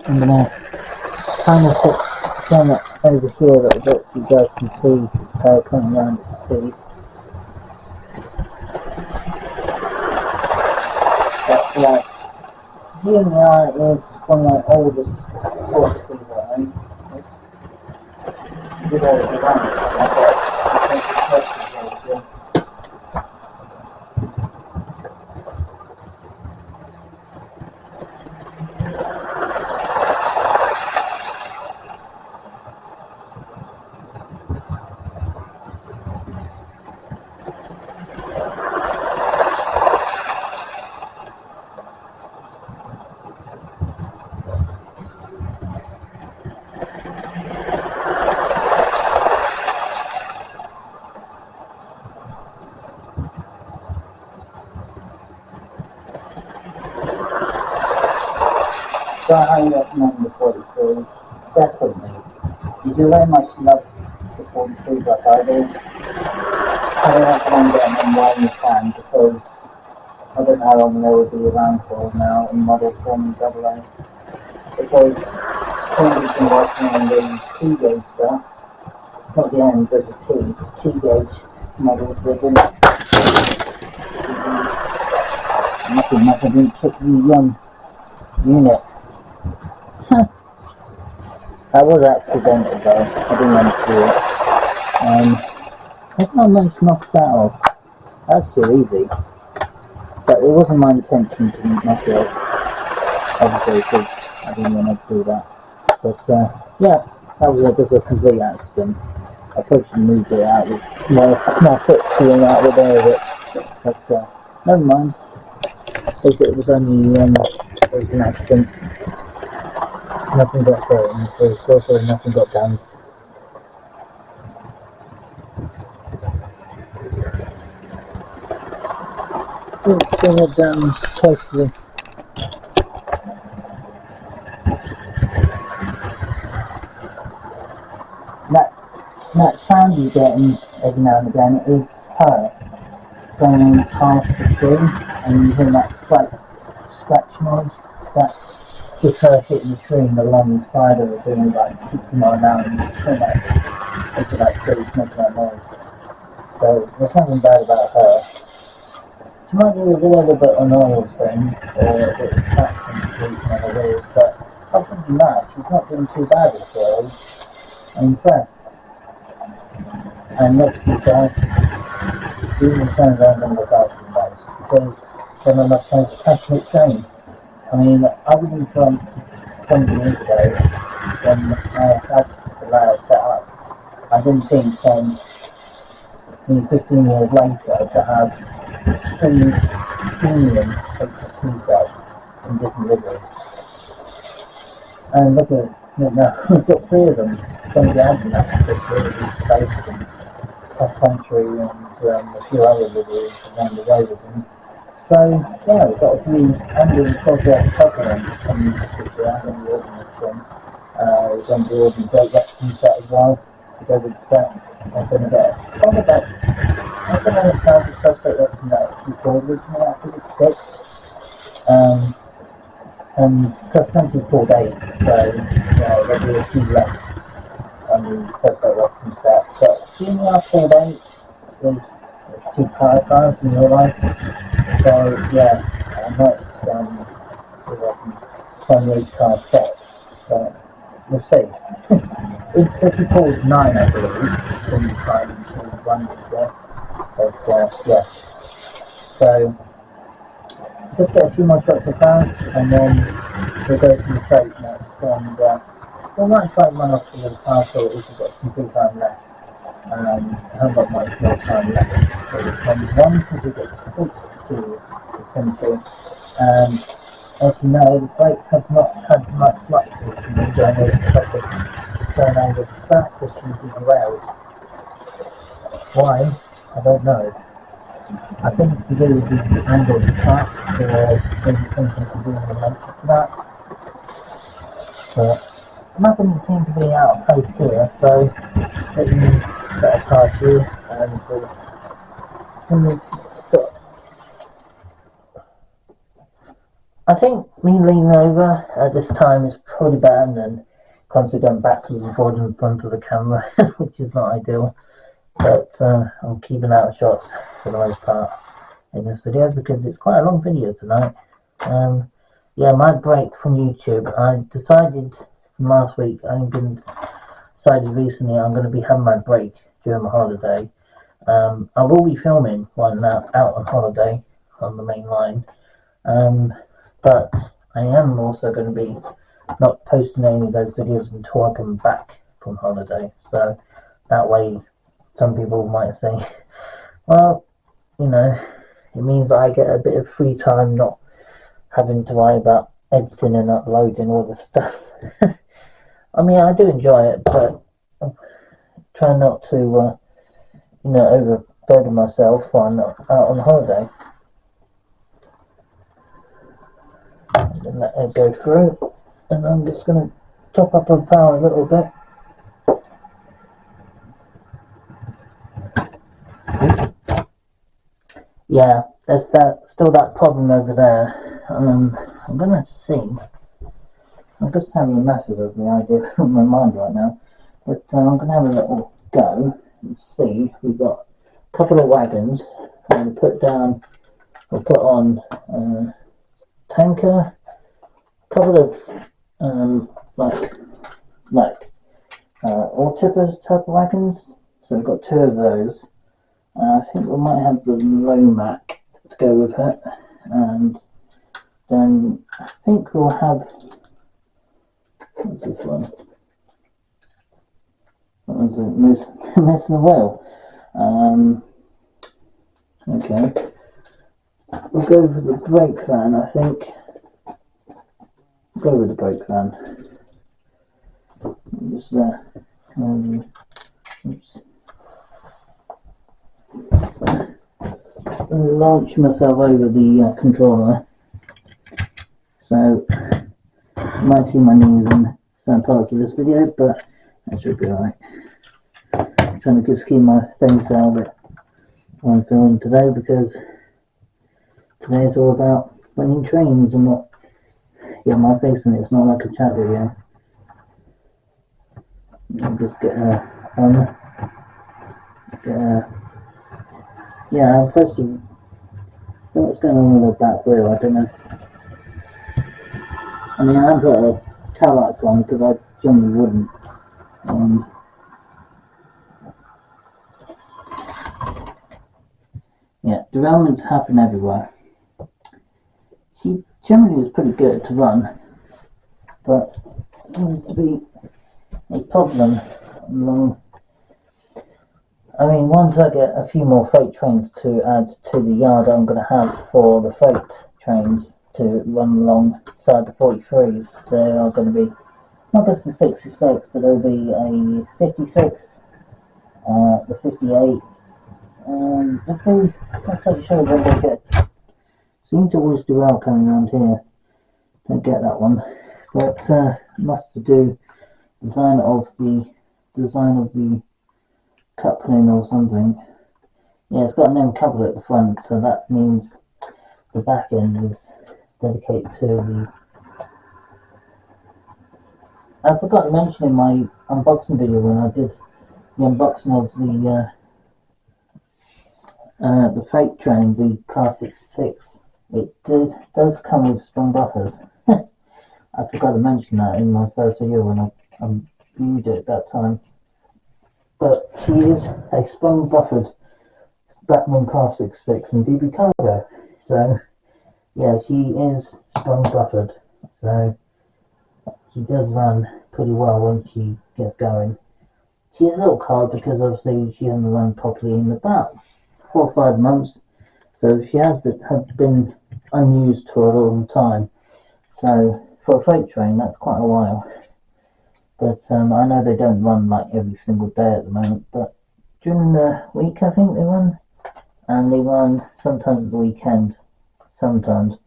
I'm going to kind of turn it over here a little bit so you guys can see her coming around at speed. But yeah, GMI is one of my oldest sports things that I own. Good old design. So I highly recommend the 43s, definitely. If you very much love the 43s like I do, I don't recommend getting them while you can, because I don't know how long they will be around for now in model form AA. Because currently been working on the T-gauge stuff, not the N but the T-gauge models. They've been nothing much. I didn't check the unit. That was accidental though, I didn't want to do it. How can I manage to knock that off? That's too easy. But it wasn't my intention to knock it off, obviously, because I didn't want to do that. But yeah, that was just a complete accident. I probably should have moved it out with more foot feeling out with there of it. But never mind. It was only it was an accident. Nothing got hurt, and also nothing got damaged. Let's bring it down closely. That sound you're getting every now and again is her going past the tree, and you hear that slight scratch noise. That's just her hitting the tree and along the side of it doing like 60 miles an hour and you swing that into that tree making that noise. So there's nothing bad about her. She might be a little bit annoying thing, or a bit of traction to some other wheels, but other than that, she's not doing too bad at all. I'm impressed. And let's be fair, even the trains aren't going to look after you guys, because they're not enough time to catch the train. I mean, other than from 20 years ago, when I had the layout set up, I didn't think 15 years later to have 3 premium HSP sets in different liveries. And look at it now, we've got 3 of them. Going to be adding that this year, these based in cross country and a few other liveries around the way with them. So yeah, we've got a few under the project covering from this year. I'm going to be ordering some. We're going to be ordering Great Western set as well to go with the set. I'm going to get probably about, I don't know how the first Great Western that we called originally, I think it's 6. And cross country pulled 8, so yeah, there'll be a few less on the first Great Western set. But seeing I pulled 8 with 2 power cars in real life. So yeah, I might see if I can 28 car sets, but we'll see. It's City Pools 9, I believe, from the time to run this there. But yeah, so just get a few more shots of power, and then we'll go to the freight next, and we might try and run off to the power so if we've got some free time left. I haven't got much more time left for this one because we've got books to attend to. And as you know, the brake has not had much luck recently going over the top of surrounding with the track, which uses the rails. Why? I don't know. I think it's to do with the angle of the track, or maybe something to do with the length of that. But nothing seems to be out of place here, so let me better pass you and we'll stop. I think me leaning over at this time is probably better than constantly going backwards and forwards in front of the camera, which is not ideal. But I'm keeping out of shots for the most part in this video because it's quite a long video tonight. Yeah, my break from YouTube, I decided from last week, decided recently I'm going to be having my break during my holiday. I will be filming one out on holiday on the main line, but I am also going to be not posting any of those videos until I come back from holiday. So that way, some people might say, well, you know, it means I get a bit of free time not having to worry about editing and uploading all the stuff. I mean, I do enjoy it, but I try not to, overburden myself while I'm out on holiday. And then let it go through, and I'm just going to top up on power a little bit. Yeah, there's still that problem over there. I'm gonna see. I'm just having a method of the idea in my mind right now, but I'm gonna have a little go and see. We've got a couple of wagons. I'm gonna put on tanker, a couple of all tippers type of wagons. So we've got two of those. I think we might have the Lomac to go with it, and then I think we'll have, what's this one? That was a mess in the wheel. Okay, we'll go with the brake van. I think go with the brake van. Just there. Oops. Launch myself over the controller, so you might see my knees in some parts of this video, but that should be alright. I'm trying to just keep my face out of it while I'm filming today, because today is all about running trains and not get my face in it. It's not like a chat video. I'll just get on. Yeah, I'm supposed to. What's going on with the back wheel? I don't know. I mean, I haven't put a tail lights on because I generally wouldn't. Yeah, derailments happen everywhere. She generally is pretty good to run, but seems to be a problem along. I mean, once I get a few more freight trains to add to the yard I'm going to have for the freight trains to run alongside the 43s, there are going to be not just the 66, but there'll be a 56, the 58, and I'm not totally sure when they get. Seem to always derail coming around here. Don't get that one, but must do design of the coupling or something. Yeah, it's got an M couple at the front, so that means the back end is dedicated to the. I forgot to mention in my unboxing video when I did the unboxing of the freight train, the Class 66. It does come with sprung buffers. I forgot to mention that in my first video when I viewed it at that time. But she is a sprung buffered Batman Class 66 and DB Cargo. So, yeah, she is sprung buffered. So, she does run pretty well when she gets going. she's a little cold because obviously she hasn't run properly in about 4 or 5 months. So she has been unused for a long time. So for a freight train, that's quite a while. But I know they don't run like every single day at the moment. But during the week, I think they run, and they run sometimes at the weekend. Sometimes,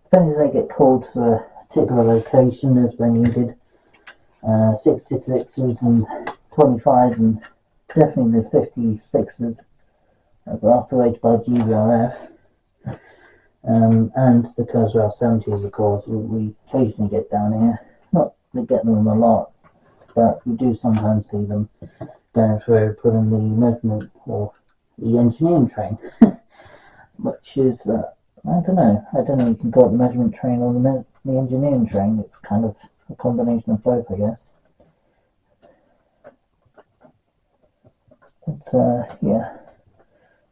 depending if they get called for a particular location if they needed. 66s and 25s and definitely the 56s that were operated by GVRF. And the Kurzweil 70s, of course, we occasionally get down here. Not we get them a lot, but we do sometimes see them going through, putting the measurement or the engineering train, which is, I don't know if you can call it the measurement train or the engineering train. It's kind of a combination of both, I guess. But, yeah.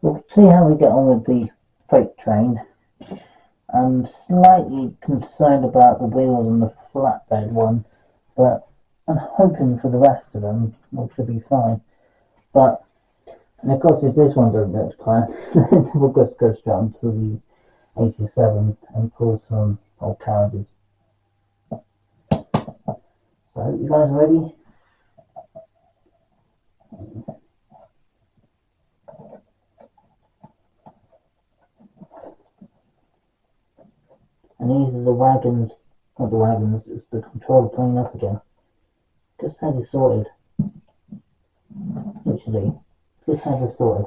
We'll see how we get on with the freight train. I'm slightly concerned about the wheels on the flatbed one, but I'm hoping for the rest of them, which should be fine. But, and of course, if this one doesn't go to plan, then we'll just go straight onto the 87 and pull some old carriages. So, I hope you guys are ready. And these are the wagons, not the wagons, it's the controller playing up again. Just had it sorted. Literally, just had it sorted.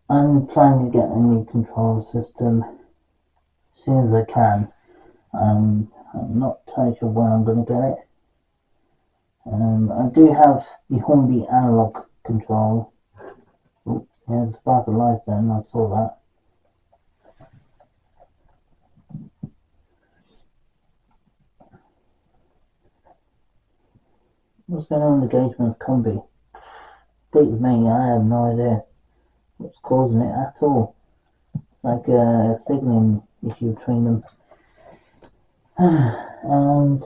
I'm planning to get a new control system as soon as I can. I'm not totally sure when I'm going to get it. I do have the Hornby analog control. Oh, yeah, there's a spark of life then, I saw that. What's going on in the Gageman's combi? Speak with me, I have no idea what's causing it at all. It's like a signaling issue between them. And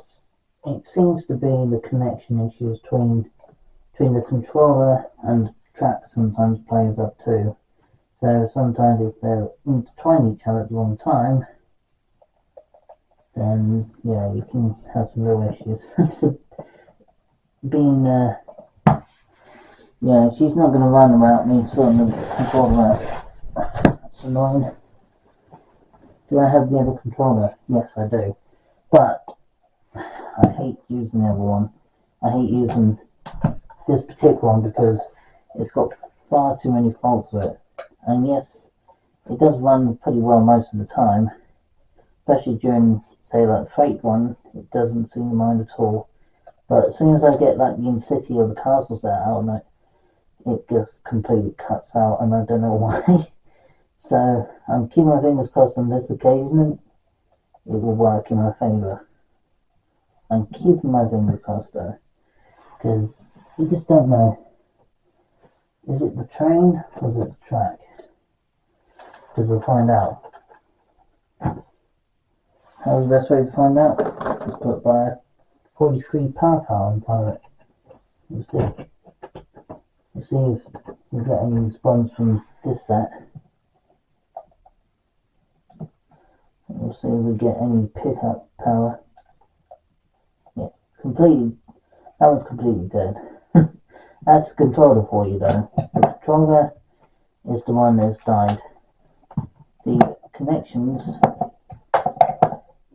it seems to be the connection issues between the controller and track sometimes plays up too. So sometimes if they're intertwining each other at the wrong time, then yeah, you can have some real issues. So being yeah, she's not going to run without me sorting the controller out. That's annoying. Do I have the other controller? Yes, I do. But I hate using the other one. I hate using this particular one because it's got far too many faults with it. And yes, it does run pretty well most of the time, especially during, say, like the freight one, it doesn't seem to mind at all. But as soon as I get like the in-city or the castles that out on it just completely cuts out, and I don't know why. So I'm keeping my fingers crossed on this occasion, it will work in my favour. I'm keeping my fingers crossed though, because you just don't know. Is it the train or is it the track? Because we'll find out. How's the best way to find out? Just put by a 43 power car in front of it. We'll see. We'll see if we get any response from this set. We'll see if we get any pickup power. Yeah, completely. That one's completely dead. That's the controller for you though. The controller is the one that's died. The connections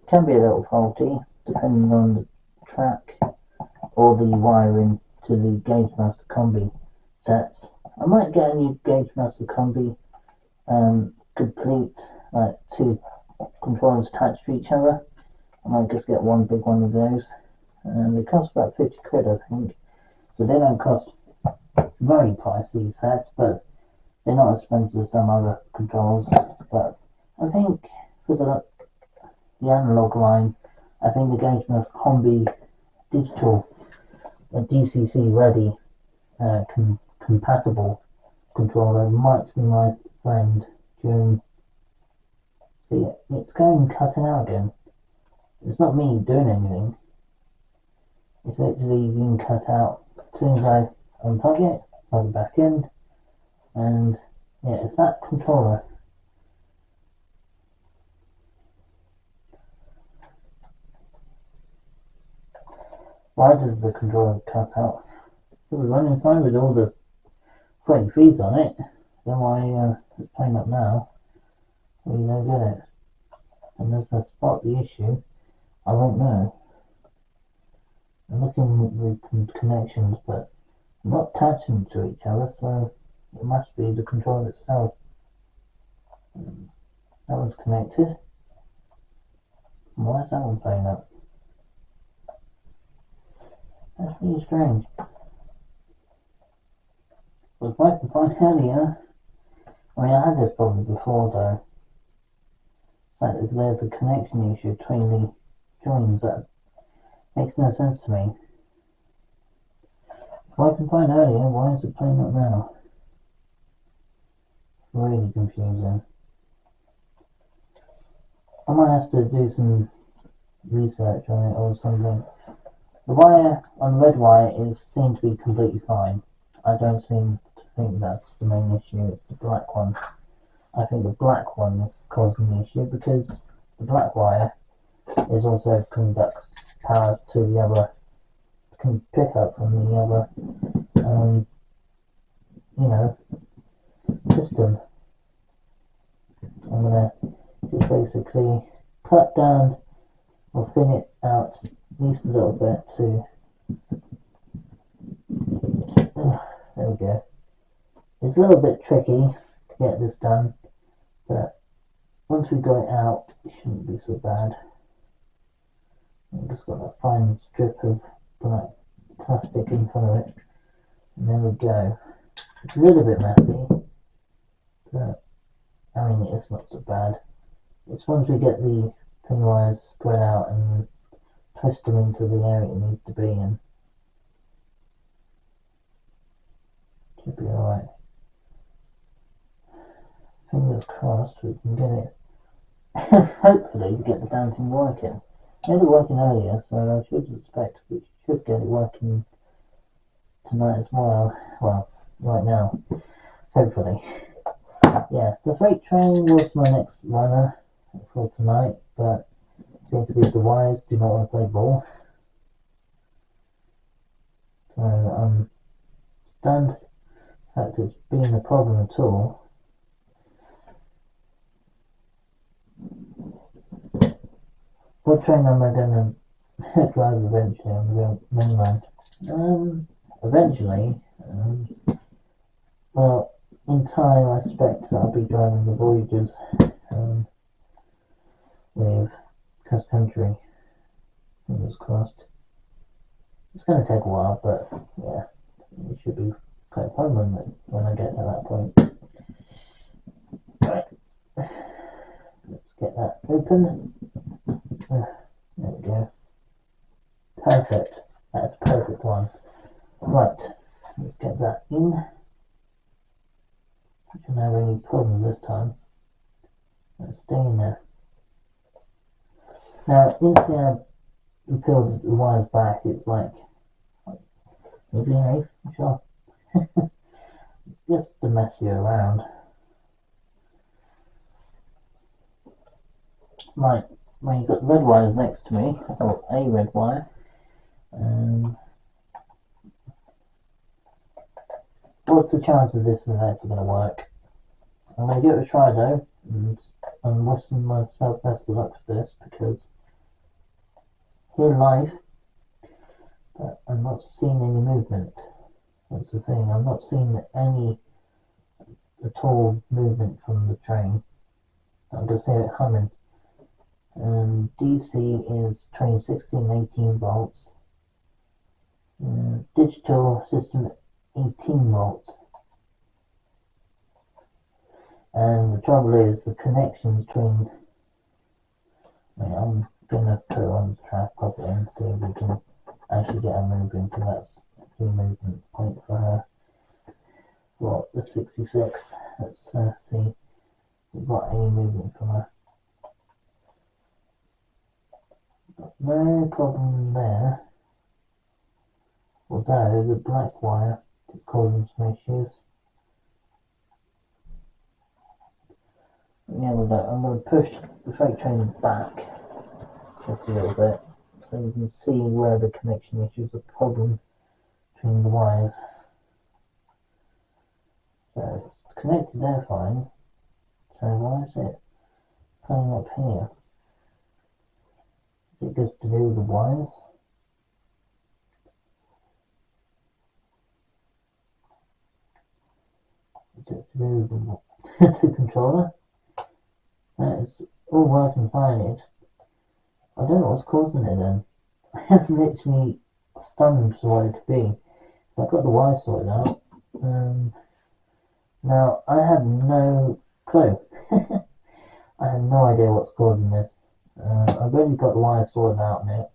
can be a little faulty depending on the track or the wiring to the Gagemaster combi sets. I might get a new Gagemaster combi complete, like two controllers attached to each other. I might just get one big one of those. They cost about 50 quid, I think. So they don't cost very pricey sets, but they're not as expensive as some other controls. But I think for the analog line, I think the Gagemaster combi digital DCC ready compatible controller might be my friend during. See, it's going cutting out again. it's not me doing anything. It's literally being cut out as soon as I unplug it, plug it back in, and yeah, it's that controller. Why does the controller cut out? It was running fine with all the 33s on it. Then why it's playing up now? We don't get it. And as I spot the issue, I won't know. I'm looking at the connections, but I'm not attaching to each other, so it must be the controller itself. That one's connected. Why is that one playing up? That's really strange. I was right to find earlier. I mean, I had this problem before though. It's like there's a connection issue between the joins that makes no sense to me. If I can find earlier, why is it playing up now? Really confusing. I might have to do some research on it or something. The wire on the red wire seems to be completely fine. I don't seem to think that's the main issue, it's the black one. I think the black one is causing the issue because the black wire is also conducts power to the other, can pick up from the other, system. I'm gonna just basically cut down or thin it out at least a little bit to, there we go. It's a little bit tricky to get this done, but once we got it out, it shouldn't be so bad. I've just got that fine strip of black plastic in front of it, and there we go. It's a little bit messy, but I mean it's not so bad. It's once we get the thin wires spread out and twist them into the area it needs to be in, it should be alright. Fingers crossed we can get it, hopefully get the damn thing working. It was working earlier, so I should expect we should get it working tonight as well. Well, right now, hopefully. Yeah, the freight train was my next runner for tonight, but it seems to be the wires do not want to play ball. So I'm stunned that it's been a problem at all. What train am I going to drive eventually on the mainland? Eventually, well, in time I expect I'll be driving the Voyagers with cross country. Fingers crossed. It's going to take a while, but yeah, it should be quite fun when I get to that point. Right, let's get that open. There we go. Perfect. That's a perfect one. Right, let's get that in. I shouldn't have any problems this time. Let's stay in there. Now, once I peel the wires back, it's like maybe an eighth, sure. Just to mess you around. Right, when you've got red wires next to me, or a red wire, what's the chance of this is actually going to work? I'm going to give it a try though, and I'm wishing myself best of luck for this because here live, but I'm not seeing any movement. That's the thing, I'm not seeing any at all movement from the train. I just hear it humming. DC is between 16 and 18 volts. Digital system 18 volts. And the trouble is the connections between. I'm gonna put it on the track properly and see if we can actually get her moving, because that's the movement point for her. What, the 66? Let's see if we've got any movement from her. No problem there. Although the black wire is causing some issues. Yeah, well, look, I'm going to push the freight train back just a little bit so you can see where the connection issues, the problem between the wires. So it's connected there fine. So why is it coming up here? Is it just to do with the wires? Is it to do with the controller? That is all working fine. I don't know what's causing it then. I have literally stunned for what it could be. I've got the wires sorted out. Now I have no clue. I have no idea what's causing this. I've already got the wires sorted out now.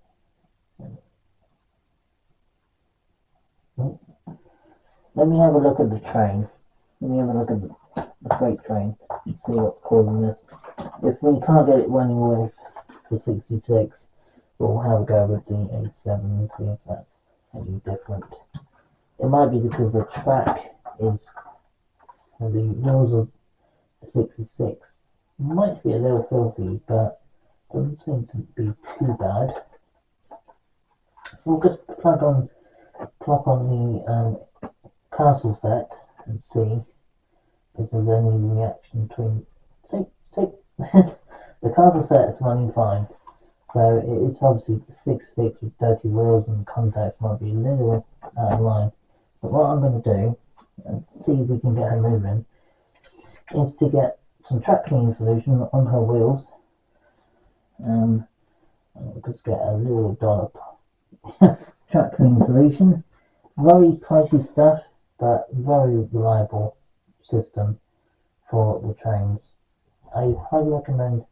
Let me have a look at the train. Let me have a look at the freight train and see what's causing this. If we can't get it running with the 66, we'll have a go with the 87 and see if that's any different. It might be because the track is the wheels of the 66 might be a little filthy, but doesn't seem to be too bad. We'll just plug on the castle set and see if there's any reaction between. See, the castle set is running fine, so it's obviously the 66 with dirty wheels and contacts might be a little out of line. But what I'm going to do, and see if we can get her moving, is to get some track cleaning solution on her wheels. I'll just get a little dollop track cleaning solution. Very pricey stuff, but very reliable system for the trains. I highly recommend.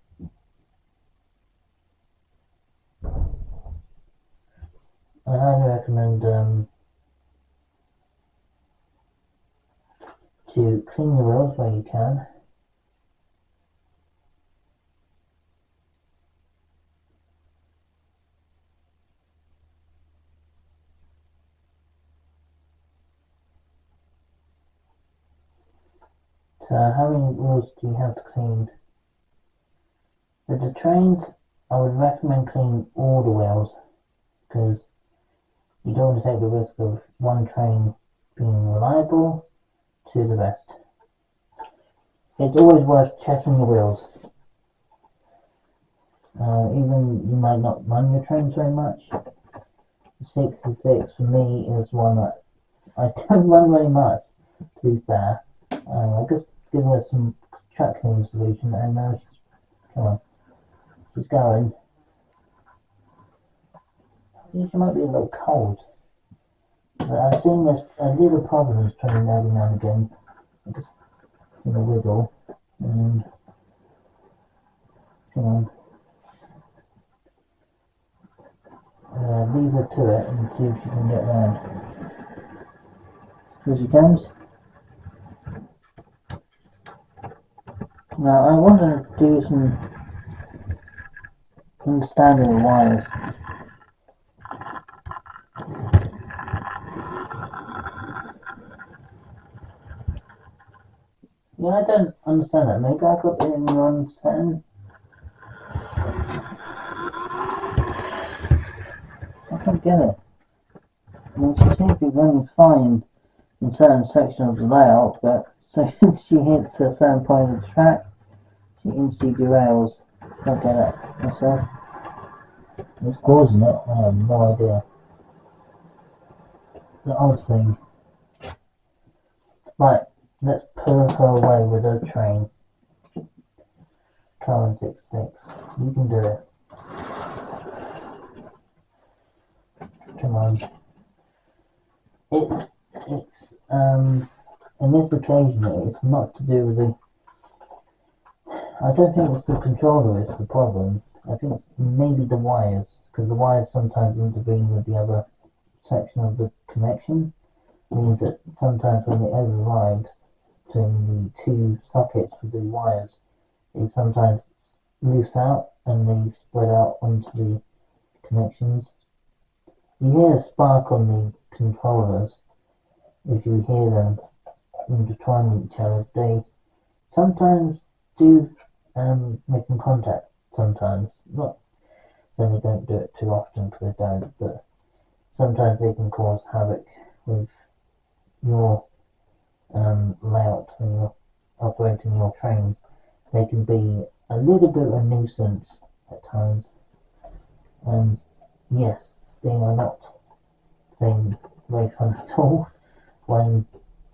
To clean your wheels where you can. So how many wheels do you have to clean? With the trains, I would recommend cleaning all the wheels because you don't want to take the risk of one train being reliable to the rest. It's always worth checking your wheels. Even you might not run your trains very much. The 66 for me is one that I don't run very much, to be fair. I just give her some track cleaning solution and now she's going. She might be a little cold. But I've seen there's a little problems between every now and again. I just wiggle and leave her to it and see if she can get round. Here she comes. Now I want to do some understanding of wires. Yeah, I don't understand that. Maybe I got it in the wrong setting. I can't get it. I mean, she seems to be running fine in certain sections of the layout, but so she hits a certain point of the track, she instantly derails. Can't get it myself. What's causing it? I have no idea. It's an odd thing. Right, let's pull her away with her train. Carmen 66. You can do it. Come on. It's in this occasion it's not to do with the. I don't think it's the controller is the problem. I think it's maybe the wires, because the wires sometimes intervene with the other section of the connection. It means that sometimes when they override between the two sockets for the wires, they sometimes loose out and they spread out onto the connections. You hear a spark on the controllers. If you hear them intertwining each other, they sometimes do making contact. Sometimes not. Then they don't do it too often because they don't. But sometimes they can cause havoc with your layout when you're operating your trains. They can be a little bit of a nuisance at times, and yes, they are not very fun at all when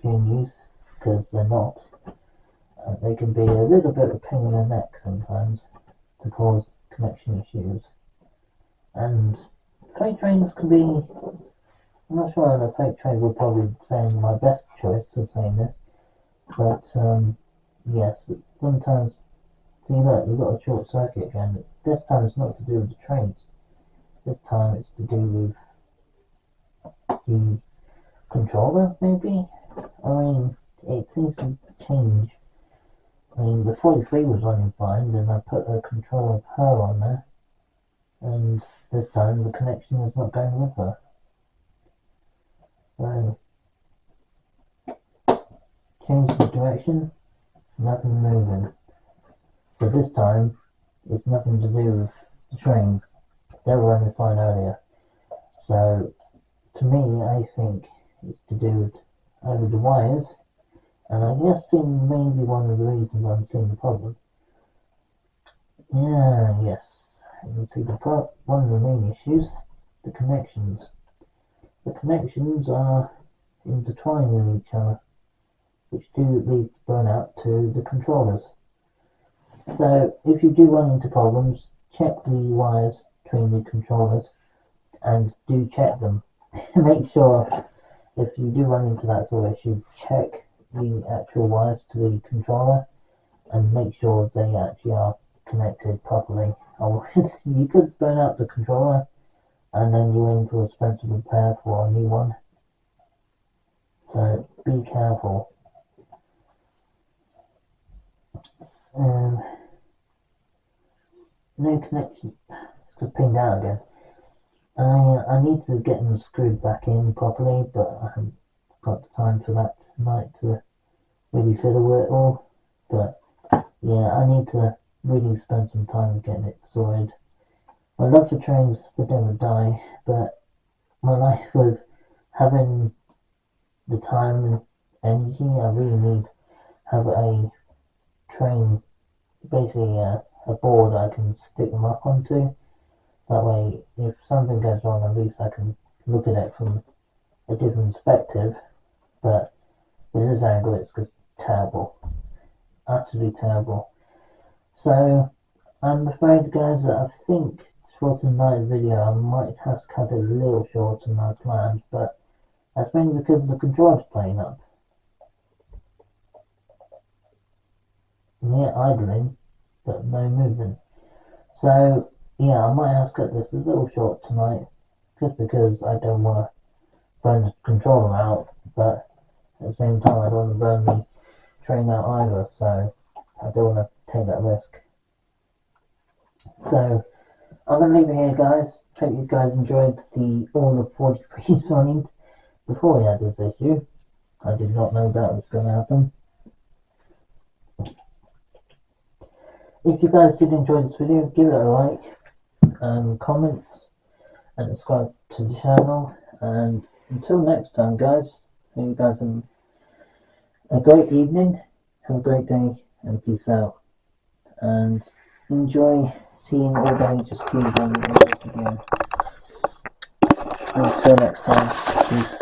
being used, because they're not. They can be a little bit of a pain in the neck sometimes to cause connection issues. And freight trains can be, I'm not sure the freight train would probably say my best choice of saying this, but yes, sometimes, see look, you've got a short circuit again. This time it's not to do with the trains. This time it's to do with the controller, maybe? I mean, it seems to change. I mean, the 43 was running fine, then I put a control of her on there, and this time the connection is not going with her. So, change the direction, nothing moving. So this time, it's nothing to do with the trains. They were running fine earlier. So, to me, I think it's to do with either the wires, and I guess it may be one of the reasons I'm seeing the problem. Yes, you can see one of the main issues, the connections. The connections are intertwined with each other, which do lead to burnout to the controllers. So if you do run into problems, check the wires between the controllers and do check them. Make sure, if you do run into that sort of issue, check the actual wires to the controller and make sure they actually are connected properly. Otherwise, you could burn out the controller and then you're in for expensive repair for a new one. So be careful. No connection. Just pinged out again. I need to get them screwed back in properly, but I haven't got the time for that tonight to really fiddle with it all. But yeah, I need to really spend some time getting it sorted. My love for trains would never die, but my life with having the time and energy, I really need to have a train, basically a board I can stick them up onto. That way, if something goes wrong, at least I can look at it from a different perspective. But with this angle, it's just terrible. Utterly terrible. So, I'm afraid, guys, that I think for tonight's video, I might have to cut it a little shorter than I planned, but that's mainly because the controller's playing up. Yeah, idling, but no movement. So, yeah, I might have to cut this a little short tonight, just because I don't want to burn the controller out, but at the same time I don't want to burn the train out either, so I don't want to take that risk. So, I'm going to leave it here, guys. Hope you guys enjoyed all the 43s running. Before we had this issue, I did not know that was going to happen. If you guys did enjoy this video, give it a like, and comment, and subscribe to the channel. And until next time, guys, hope you guys have a great evening, have a great day, and peace out. And enjoy seeing all the Ages Cube on the video. Until next time, peace.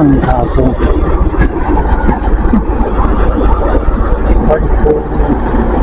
Candy Castle. Pretty cool.